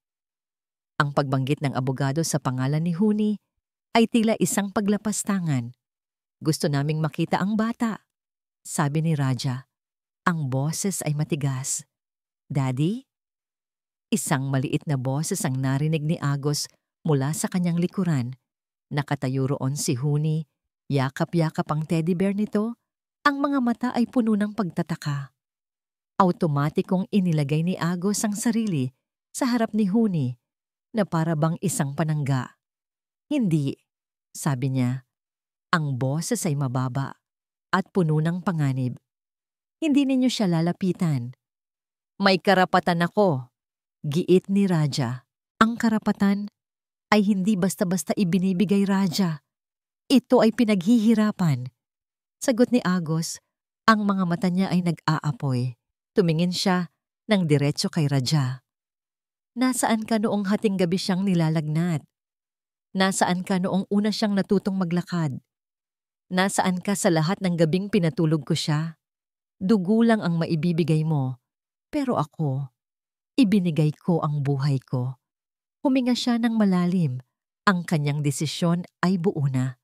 Ang pagbanggit ng abogado sa pangalan ni Huni ay tila isang paglapastangan. "Gusto naming makita ang bata," sabi ni Raja. Ang boses ay matigas. "Daddy?" Isang maliit na boses ang narinig ni Agos mula sa kanyang likuran. Nakatayo roon si Huni, yakap-yakap ang teddy bear nito, ang mga mata ay puno ng pagtataka. Automatikong inilagay ni Agos ang sarili sa harap ni Huni na para bang isang panangga. "Hindi," sabi niya. Ang boses ay mababa at puno ng panganib. "Hindi ninyo siya lalapitan." "May karapatan ako," giit ni Raja. "Ang karapatan ay hindi basta-basta ibinibigay, Raja. Ito ay pinaghihirapan." Sagot ni Agos, ang mga mata niya ay nag-aapoy. Tumingin siya ng diretso kay Raja. "Nasaan ka noong hating gabi siyang nilalagnat? Nasaan ka noong una siyang natutong maglakad? Nasaan ka sa lahat ng gabing pinatulog ko siya? Dugo lang ang maibibigay mo, pero ako, ibinigay ko ang buhay ko." Huminga siya ng malalim. Ang kanyang desisyon ay buo na.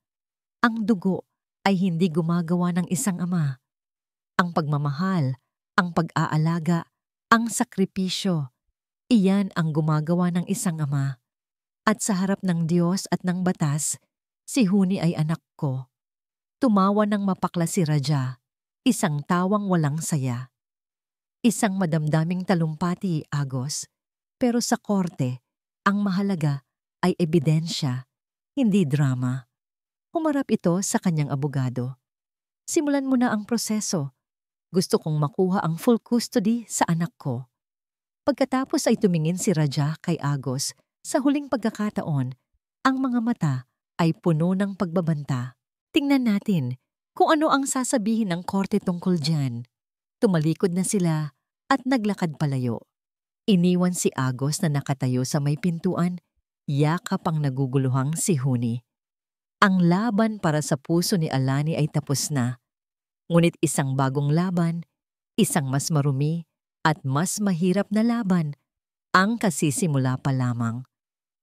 Ang dugo ay hindi gumagawa ng isang ama. Ang pagmamahal, ang pag-aalaga, ang sakripisyo, iyan ang gumagawa ng isang ama. At sa harap ng Diyos at ng batas, si Huni ay anak ko. Tumawa ng mapakla si Raja, isang tawang walang saya. Isang madamdaming talumpati, Agos. Pero sa korte, ang mahalaga ay ebidensya, hindi drama. Humarap ito sa kanyang abogado. "Simulan mo na ang proseso. Gusto kong makuha ang full custody sa anak ko." Pagkatapos ay tumingin si Raja kay Agos. Sa huling pagkakataon, ang mga mata ay puno ng pagbabanta. Tingnan natin kung ano ang sasabihin ng korte tungkol dyan. Tumalikod na sila at naglakad palayo. Iniwan si Agos na nakatayo sa may pintuan, yakap ang naguguluhang si Huni. Ang laban para sa puso ni Alani ay tapos na. Ngunit isang bagong laban, isang mas marumi at mas mahirap na laban, ang kasisimula pa lamang.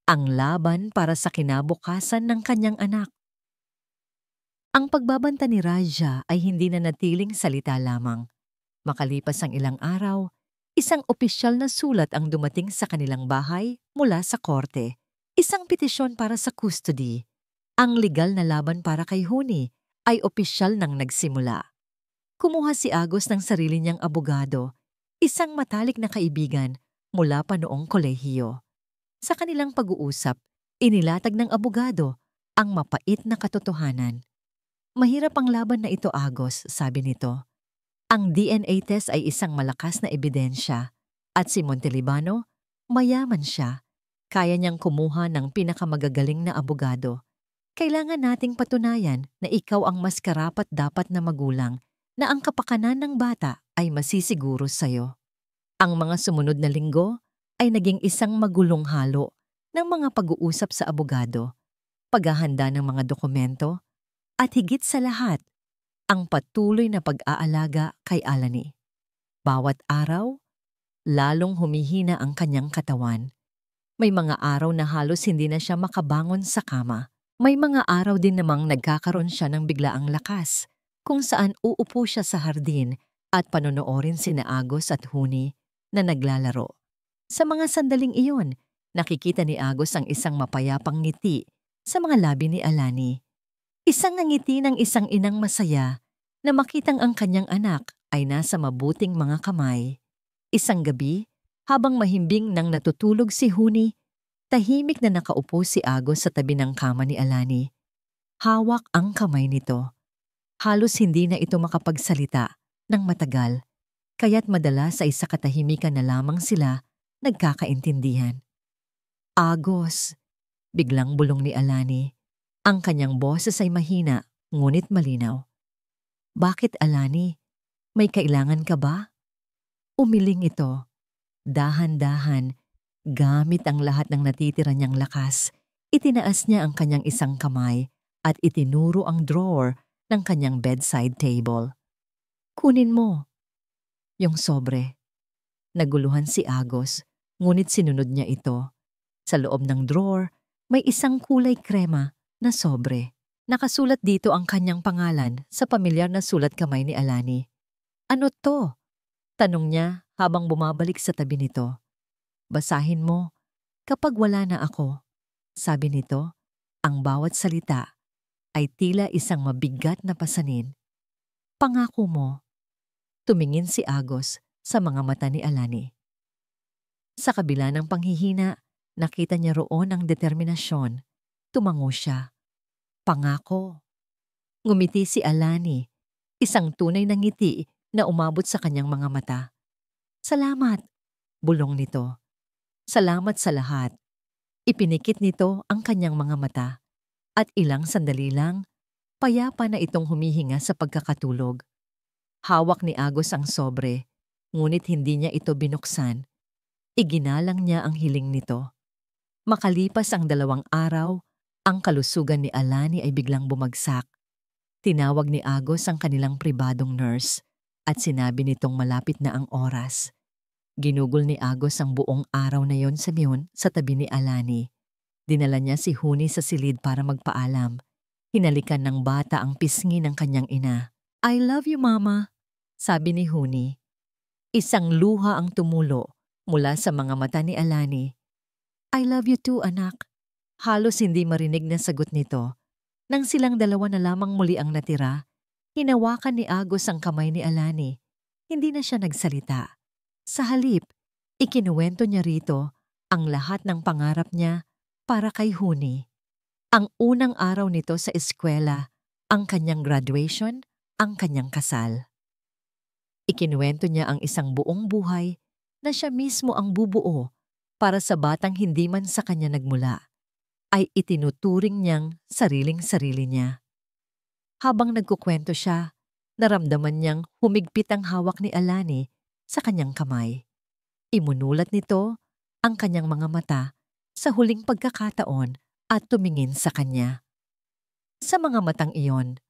Ang laban para sa kinabukasan ng kanyang anak. Ang pagbabanta ni Raja ay hindi na natiling salita lamang. Makalipas ang ilang araw, isang opisyal na sulat ang dumating sa kanilang bahay mula sa korte. Isang petisyon para sa custody. Ang legal na laban para kay Huni ay opisyal nang nagsimula. Kumuha si Agos ng sarili niyang abogado, isang matalik na kaibigan mula pa noong kolehiyo. Sa kanilang pag-uusap, inilatag ng abogado ang mapait na katotohanan. "Mahirap ang laban na ito, Agos," sabi nito. "Ang DNA test ay isang malakas na ebidensya at si Montelibano, mayaman siya. Kaya niyang kumuha ng pinakamagagaling na abogado. Kailangan nating patunayan na ikaw ang mas karapat-dapat na magulang, na ang kapakanan ng bata ay masisiguro sa'yo." Ang mga sumunod na linggo ay naging isang magulong halo ng mga pag-uusap sa abogado, paghahanda ng mga dokumento, at higit sa lahat, ang patuloy na pag-aalaga kay Alani. Bawat araw, lalong humihina ang kanyang katawan. May mga araw na halos hindi na siya makabangon sa kama. May mga araw din namang nagkakaroon siya ng biglaang lakas, kung saan uupo siya sa hardin at panonoorin sina Agos at Huni na naglalaro. Sa mga sandaling iyon, nakikita ni Agos ang isang mapayapang ngiti sa mga labi ni Alani. Isang ngiti ng isang inang masaya na makitang ang kanyang anak ay nasa mabuting mga kamay. Isang gabi, habang mahimbing nang natutulog si Huni, tahimik na nakaupo si Agos sa tabi ng kama ni Alani. Hawak ang kamay nito. Halos hindi na ito makapagsalita ng matagal, kaya't madalas ay sa katahimikan na lamang sila nagkakaintindihan. Agos, biglang bulong ni Alani. Ang kanyang boses ay mahina, ngunit malinaw. Bakit, Alani? May kailangan ka ba? Umiling ito. Dahan-dahan, gamit ang lahat ng natitira niyang lakas, itinaas niya ang kanyang isang kamay at itinuro ang drawer ng kanyang bedside table. Kunin mo. Yung sobre. Naguluhan si Agos, ngunit sinunod niya ito. Sa loob ng drawer, may isang kulay krema na sobre. Nakasulat dito ang kanyang pangalan sa pamilyar na sulat kamay ni Alani. Ano to? Tanong niya habang bumabalik sa tabi nito. Basahin mo kapag wala na ako. Sabi nito, ang bawat salita ay tila isang mabigat na pasanin. Pangako mo. Tumingin si Agos sa mga mata ni Alani. Sa kabila ng panghihina, nakita niya roon ang determinasyon. Tumango siya. Pangako. Ngumiti si Alani, isang tunay na ngiti na umabot sa kanyang mga mata. Salamat, bulong nito. Salamat sa lahat. Ipinikit nito ang kanyang mga mata. At ilang sandali lang, payapa na itong humihinga sa pagkakatulog. Hawak ni Agos ang sobre, ngunit hindi niya ito binuksan. Iginalang niya ang hiling nito. Makalipas ang 2 araw, ang kalusugan ni Alani ay biglang bumagsak. Tinawag ni Agos ang kanilang pribadong nurse at sinabi nitong malapit na ang oras. Ginugol ni Agos ang buong araw na yon sa tabi ni Alani. Dinala niya si Huni sa silid para magpaalam. Hinalikan ng bata ang pisngi ng kanyang ina. I love you, Mama, sabi ni Huni. Isang luha ang tumulo mula sa mga mata ni Alani. I love you too, anak. Halos hindi marinig na sagot nito. Nang silang dalawa na lamang muli ang natira, hinawakan ni Agos ang kamay ni Alani. Hindi na siya nagsalita. Sa halip, ikinuwento niya rito ang lahat ng pangarap niya para kay Huni. Ang unang araw nito sa eskwela, ang kanyang graduation, ang kanyang kasal. Ikinuwento niya ang isang buong buhay na siya mismo ang bubuo para sa batang hindi man sa kanya nagmula, ay itinuturing niyang sariling-sarili niya. Habang nagkukwento siya, naramdaman niyang humigpit ang hawak ni Alani sa kanyang kamay. Imunulat nito ang kanyang mga mata sa huling pagkakataon at tumingin sa kanya. Sa mga matang iyon,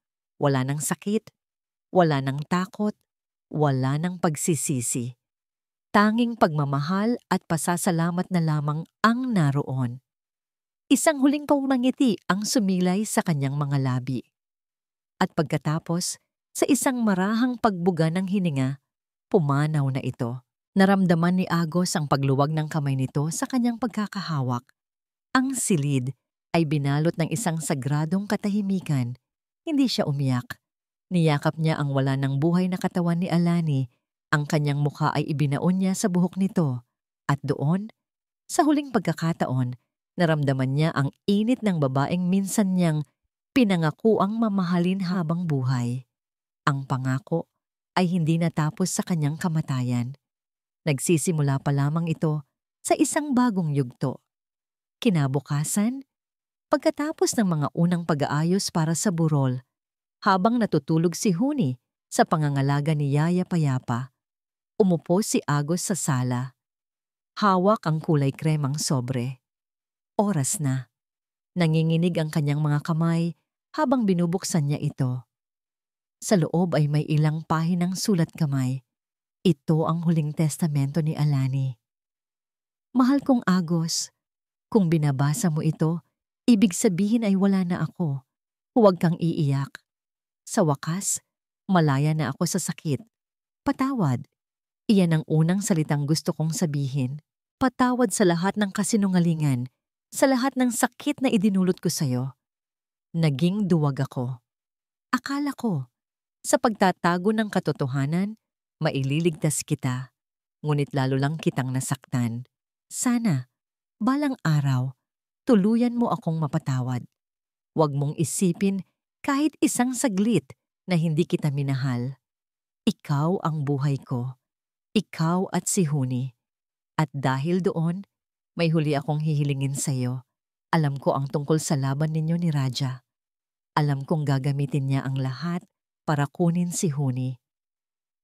wala nang sakit, wala nang takot, wala nang pagsisisi. Tanging pagmamahal at pasasalamat na lamang ang naroon. Isang huling pumangiti ang sumilay sa kanyang mga labi. At pagkatapos, sa isang marahang pagbuga ng hininga, pumanaw na ito. Naramdaman ni Agos ang pagluwag ng kamay nito sa kanyang pagkakahawak. Ang silid ay binalot ng isang sagradong katahimikan. Hindi siya umiyak. Niyakap niya ang wala ng buhay na katawan ni Alani. Ang kanyang mukha ay ibinaon niya sa buhok nito. At doon, sa huling pagkakataon, naramdaman niya ang init ng babaeng minsan niyang pinangakuang mamahalin habang buhay. Ang pangako ay hindi natapos sa kanyang kamatayan. Nagsisimula pa lamang ito sa isang bagong yugto. Kinabukasan, pagkatapos ng mga unang pag-aayos para sa burol, habang natutulog si Huni sa pangangalaga ni Yaya Payapa, umupo si Agos sa sala. Hawak ang kulay kremang sobre. Oras na. Nanginginig ang kanyang mga kamay habang binubuksan niya ito. Sa loob ay may ilang pahinang sulat kamay. Ito ang huling testamento ni Alani. Mahal kong Agos, kung binabasa mo ito, ibig sabihin ay wala na ako. Huwag kang iiyak. Sa wakas, malaya na ako sa sakit. Patawad. Iyan ang unang salitang gusto kong sabihin. Patawad sa lahat ng kasinungalingan, sa lahat ng sakit na idinulot ko sa'yo. Naging duwag ako. Akala ko, sa pagtatago ng katotohanan, maililigtas kita. Ngunit lalo lang kitang nasaktan. Sana, balang araw, tuluyan mo akong mapatawad. Huwag mong isipin kahit isang saglit na hindi kita minahal. Ikaw ang buhay ko. Ikaw at si Huni. At dahil doon, may huli akong hihilingin sa iyo. Alam ko ang tungkol sa laban ninyo ni Raja. Alam kong gagamitin niya ang lahat para kunin si Huni.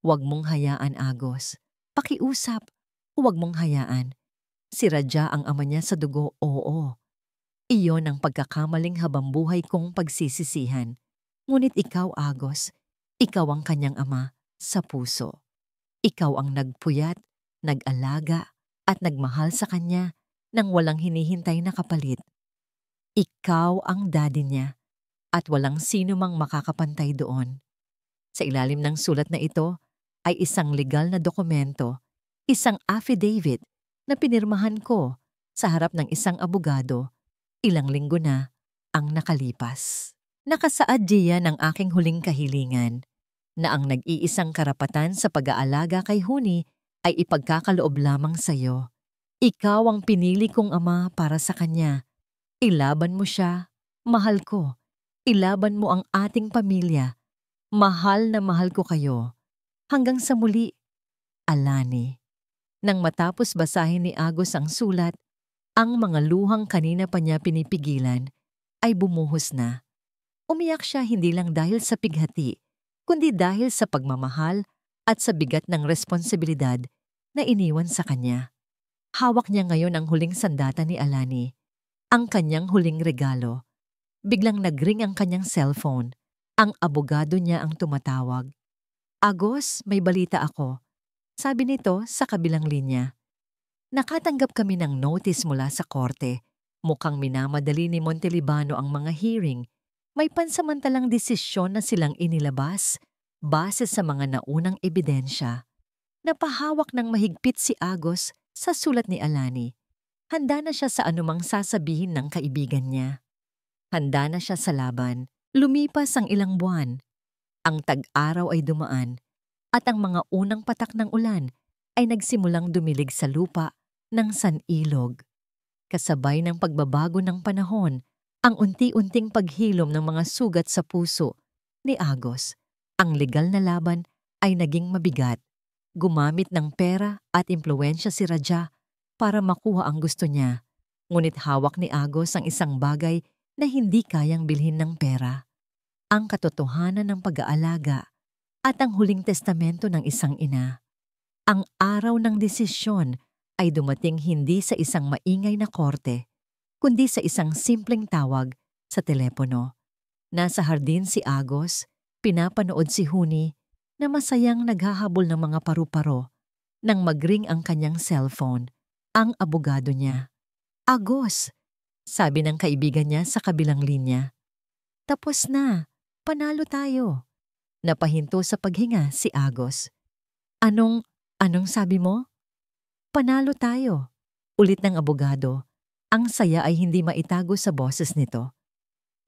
Huwag mong hayaan, Agos. Pakiusap. Huwag mong hayaan. Si Raja ang ama niya sa dugo, oo. Iyon ang pagkakamaling habambuhay kong pagsisisihan. Ngunit ikaw, Agos, ikaw ang kanyang ama sa puso. Ikaw ang nagpuyat, nag-alaga, at nagmahal sa kanya nang walang hinihintay na kapalit. Ikaw ang daddy niya at walang sino mang makakapantay doon. Sa ilalim ng sulat na ito ay isang legal na dokumento, isang affidavit na pinirmahan ko sa harap ng isang abogado. Ilang linggo na ang nakalipas. Nakasaad diyan ang aking huling kahilingan na ang nag-iisang karapatan sa pag-aalaga kay Huni ay ipagkakaloob lamang sa iyo. Ikaw ang pinili kong ama para sa kanya. Ilaban mo siya, mahal ko. Ilaban mo ang ating pamilya. Mahal na mahal ko kayo. Hanggang sa muli, Alani. Nang matapos basahin ni Agos ang sulat, ang mga luhang kanina pa niya pinipigilan ay bumuhos na. Umiyak siya hindi lang dahil sa pighati, kundi dahil sa pagmamahal at sa bigat ng responsibilidad na iniwan sa kanya. Hawak niya ngayon ang huling sandata ni Alani, ang kanyang huling regalo. Biglang nagring ang kanyang cellphone. Ang abogado niya ang tumatawag. Agos, may balita ako. Sabi nito sa kabilang linya. Nakatanggap kami ng notice mula sa korte. Mukhang minamadali ni Montelibano ang mga hearing. May pansamantalang desisyon na silang inilabas base sa mga naunang ebidensya. Napahawak ng mahigpit si Agos sa sulat ni Alani. Handa na siya sa anumang sasabihin ng kaibigan niya. Handa na siya sa laban. Lumipas ang ilang buwan. Ang tag-araw ay dumaan at ang mga unang patak ng ulan ay nagsimulang dumilig sa lupa ng Sanilog. Kasabay ng pagbabago ng panahon, ang unti-unting paghilom ng mga sugat sa puso ni Agos. Ang legal na laban ay naging mabigat. Gumamit ng pera at impluwensya si Raja para makuha ang gusto niya. Ngunit hawak ni Agos ang isang bagay na hindi kayang bilhin ng pera. Ang katotohanan ng pag-aalaga at ang huling testamento ng isang ina. Ang araw ng desisyon ay dumating hindi sa isang maingay na korte, kundi sa isang simpleng tawag sa telepono. Nasa hardin si Agos, pinapanood si Huni na masayang naghahabol ng mga paru-paro nang magring ang kanyang cellphone, ang abogado niya. Agos, sabi ng kaibigan niya sa kabilang linya. Tapos na, panalo tayo. Napahinto sa paghinga si Agos. Anong sabi mo? Panalo tayo. Ulit ng abogado. Ang saya ay hindi maitago sa boses nito.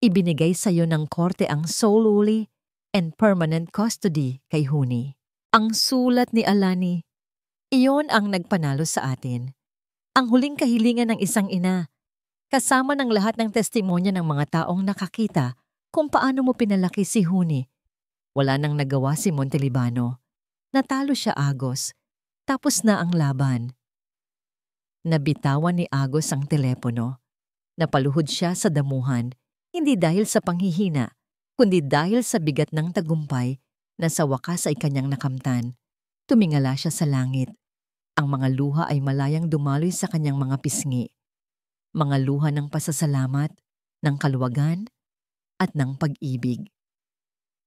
Ibinigay sa iyo ng korte ang solely and permanent custody kay Huni. Ang sulat ni Alani, iyon ang nagpanalo sa atin. Ang huling kahilingan ng isang ina, kasama ng lahat ng testimonya ng mga taong nakakita kung paano mo pinalaki si Huni. Wala nang nagawa si Montelibano. Natalo siya, Agos. Tapos na ang laban. Nabitawan ni Agos ang telepono. Napaluhod siya sa damuhan, hindi dahil sa panghihina, kundi dahil sa bigat ng tagumpay na sa wakas ay kanyang nakamtan. Tumingala siya sa langit. Ang mga luha ay malayang dumaloy sa kanyang mga pisngi. Mga luha ng pasasalamat, ng kaluwagan, at ng pag-ibig.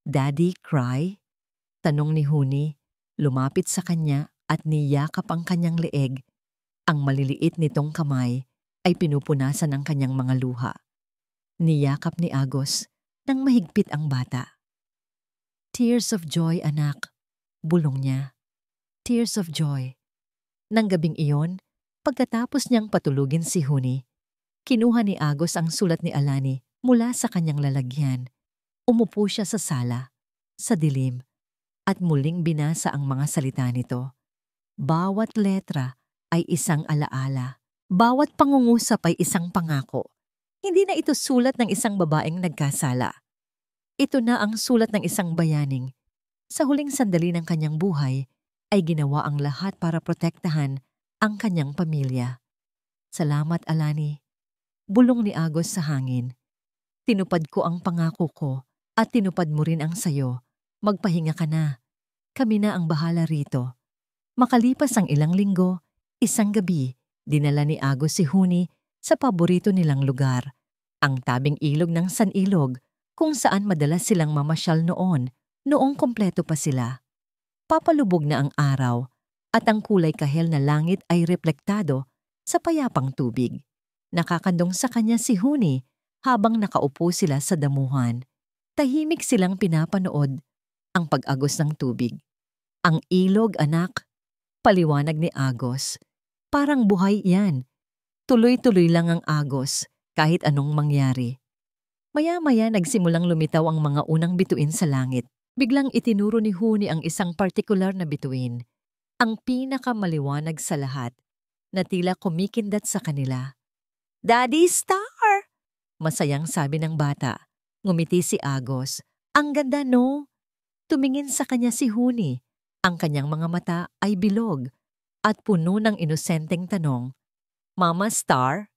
"Daddy, cry?" Tanong ni Huni, lumapit sa kanya at niyakap ang kanyang leeg. Ang maliliit nitong kamay ay pinupunasan ng kanyang mga luha. Niyakap ni Agos nang mahigpit ang bata. "Tears of joy, anak," bulong niya. Tears of joy. Nang gabing iyon, pagkatapos niyang patulugin si Huni, kinuha ni Agos ang sulat ni Alani mula sa kanyang lalagyan. Umupo siya sa sala, sa dilim, at muling binasa ang mga salita nito. Bawat letra ay isang alaala. Bawat pangungusap ay isang pangako. Hindi na ito sulat ng isang babaeng nagkasala. Ito na ang sulat ng isang bayaning. Sa huling sandali ng kanyang buhay, ay ginawa ang lahat para protektahan ang kanyang pamilya. "Salamat, Alani." Bulong ni Agos sa hangin. "Tinupad ko ang pangako ko at tinupad mo rin ang sayo. Magpahinga ka na. Kami na ang bahala rito." Makalipas ang ilang linggo, isang gabi, dinala ni Agos si Huni sa paborito nilang lugar, ang tabing ilog ng San Ilog, kung saan madalas silang mamasyal noong kompleto pa sila. Papalubog na ang araw at ang kulay kahel na langit ay reflektado sa payapang tubig. Nakakandong sa kanya si Huni habang nakaupo sila sa damuhan. Tahimik silang pinapanood ang pag-agos ng tubig. "Ang ilog, anak," paliwanag ni Agos. "Parang buhay yan. Tuloy-tuloy lang ang agos kahit anong mangyari." Maya-maya nagsimulang lumitaw ang mga unang bituin sa langit. Biglang itinuro ni Huni ang isang partikular na bituin, ang pinakamaliwanag sa lahat, na tila kumikindat sa kanila. "Daddy Star!" Masayang sabi ng bata. Ngumiti si Agos. "Ang ganda, no?" Tumingin sa kanya si Huni. Ang kanyang mga mata ay bilog at puno ng inosenteng tanong. "Mama Star?"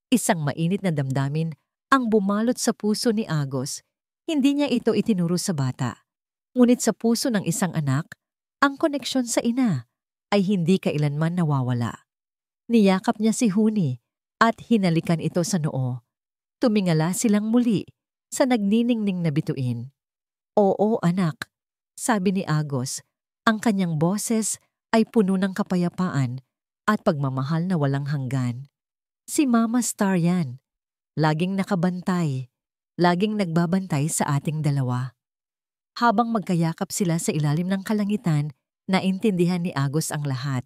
Isang mainit na damdamin ang bumalot sa puso ni Agos. Hindi niya ito itinuro sa bata. Ngunit sa puso ng isang anak, ang koneksyon sa ina ay hindi kailanman nawawala. Niyakap niya si Huni at hinalikan ito sa noo. Tumingala silang muli sa nagniningning na bituin. "Oo, anak," sabi ni Agos. Ang kanyang boses ay puno ng kapayapaan at pagmamahal na walang hanggan. "Si Mama Star yan. Laging nakabantay. Laging nagbabantay sa ating dalawa." Habang magkayakap sila sa ilalim ng kalangitan, naintindihan ni Agos ang lahat.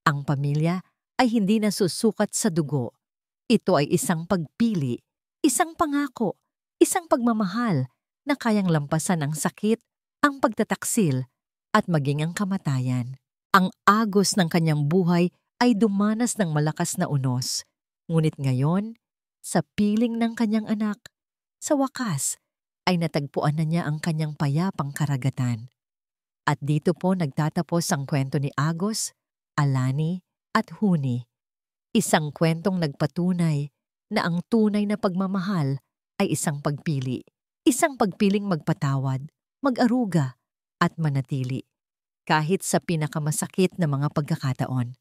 Ang pamilya ay hindi nasusukat sa dugo. Ito ay isang pagpili, isang pangako, isang pagmamahal na kayang lampasan ang sakit, ang pagtataksil, at maging ang kamatayan. Ang agos ng kanyang buhay ay dumanas ng malakas na unos. Ngunit ngayon, sa piling ng kanyang anak, sa wakas, ay natagpuan na niya ang kanyang payapang karagatan. At dito po nagtatapos ang kwento ni Agos, Alani, at Huni. Isang kwentong nagpatunay na ang tunay na pagmamahal ay isang pagpili. Isang pagpiling magpatawad, mag-aruga, at manatili. Kahit sa pinakamasakit na mga pagkakataon.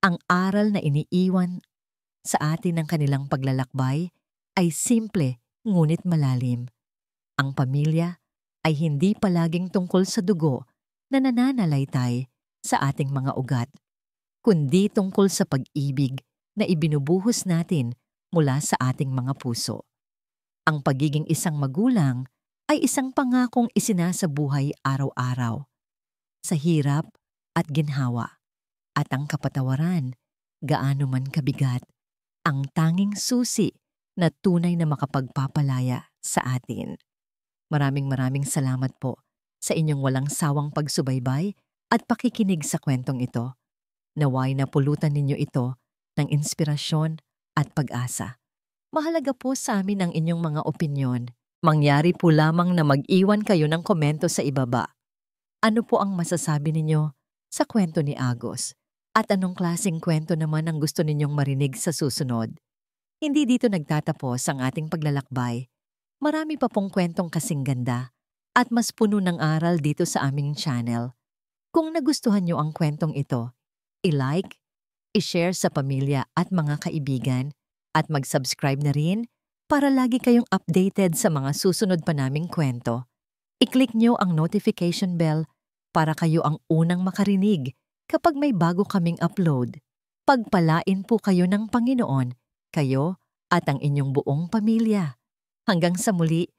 Ang aral na iniiwan sa atin ng kanilang paglalakbay ay simple ngunit malalim. Ang pamilya ay hindi palaging tungkol sa dugo na nananalaytay sa ating mga ugat, kundi tungkol sa pag-ibig na ibinubuhos natin mula sa ating mga puso. Ang pagiging isang magulang ay isang pangakong isinasabuhay araw-araw, sa hirap at ginhawa, at ang kapatawaran, gaano man kabigat, ang tanging susi na tunay na makapagpapalaya sa atin. Maraming salamat po sa inyong walang sawang pagsubaybay at pakikinig sa kwentong ito. Naway na pulutan ninyo ito ng inspirasyon at pag-asa. Mahalaga po sa amin ang inyong mga opinyon. Mangyari po lamang na mag-iwan kayo ng komento sa ibaba. Ano po ang masasabi ninyo sa kwento ni Agos? At anong klaseng kwento naman ang gusto ninyong marinig sa susunod? Hindi dito nagtatapos ang ating paglalakbay. Marami pa pong kwentong kasing ganda at mas puno ng aral dito sa aming channel. Kung nagustuhan nyo ang kwentong ito, i-like, i-share sa pamilya at mga kaibigan, at mag-subscribe na rin para lagi kayong updated sa mga susunod pa naming kwento. I-click nyo ang notification bell para kayo ang unang makarinig kapag may bago kaming upload. Pagpalain po kayo ng Panginoon, kayo at ang inyong buong pamilya. Hanggang sa muli,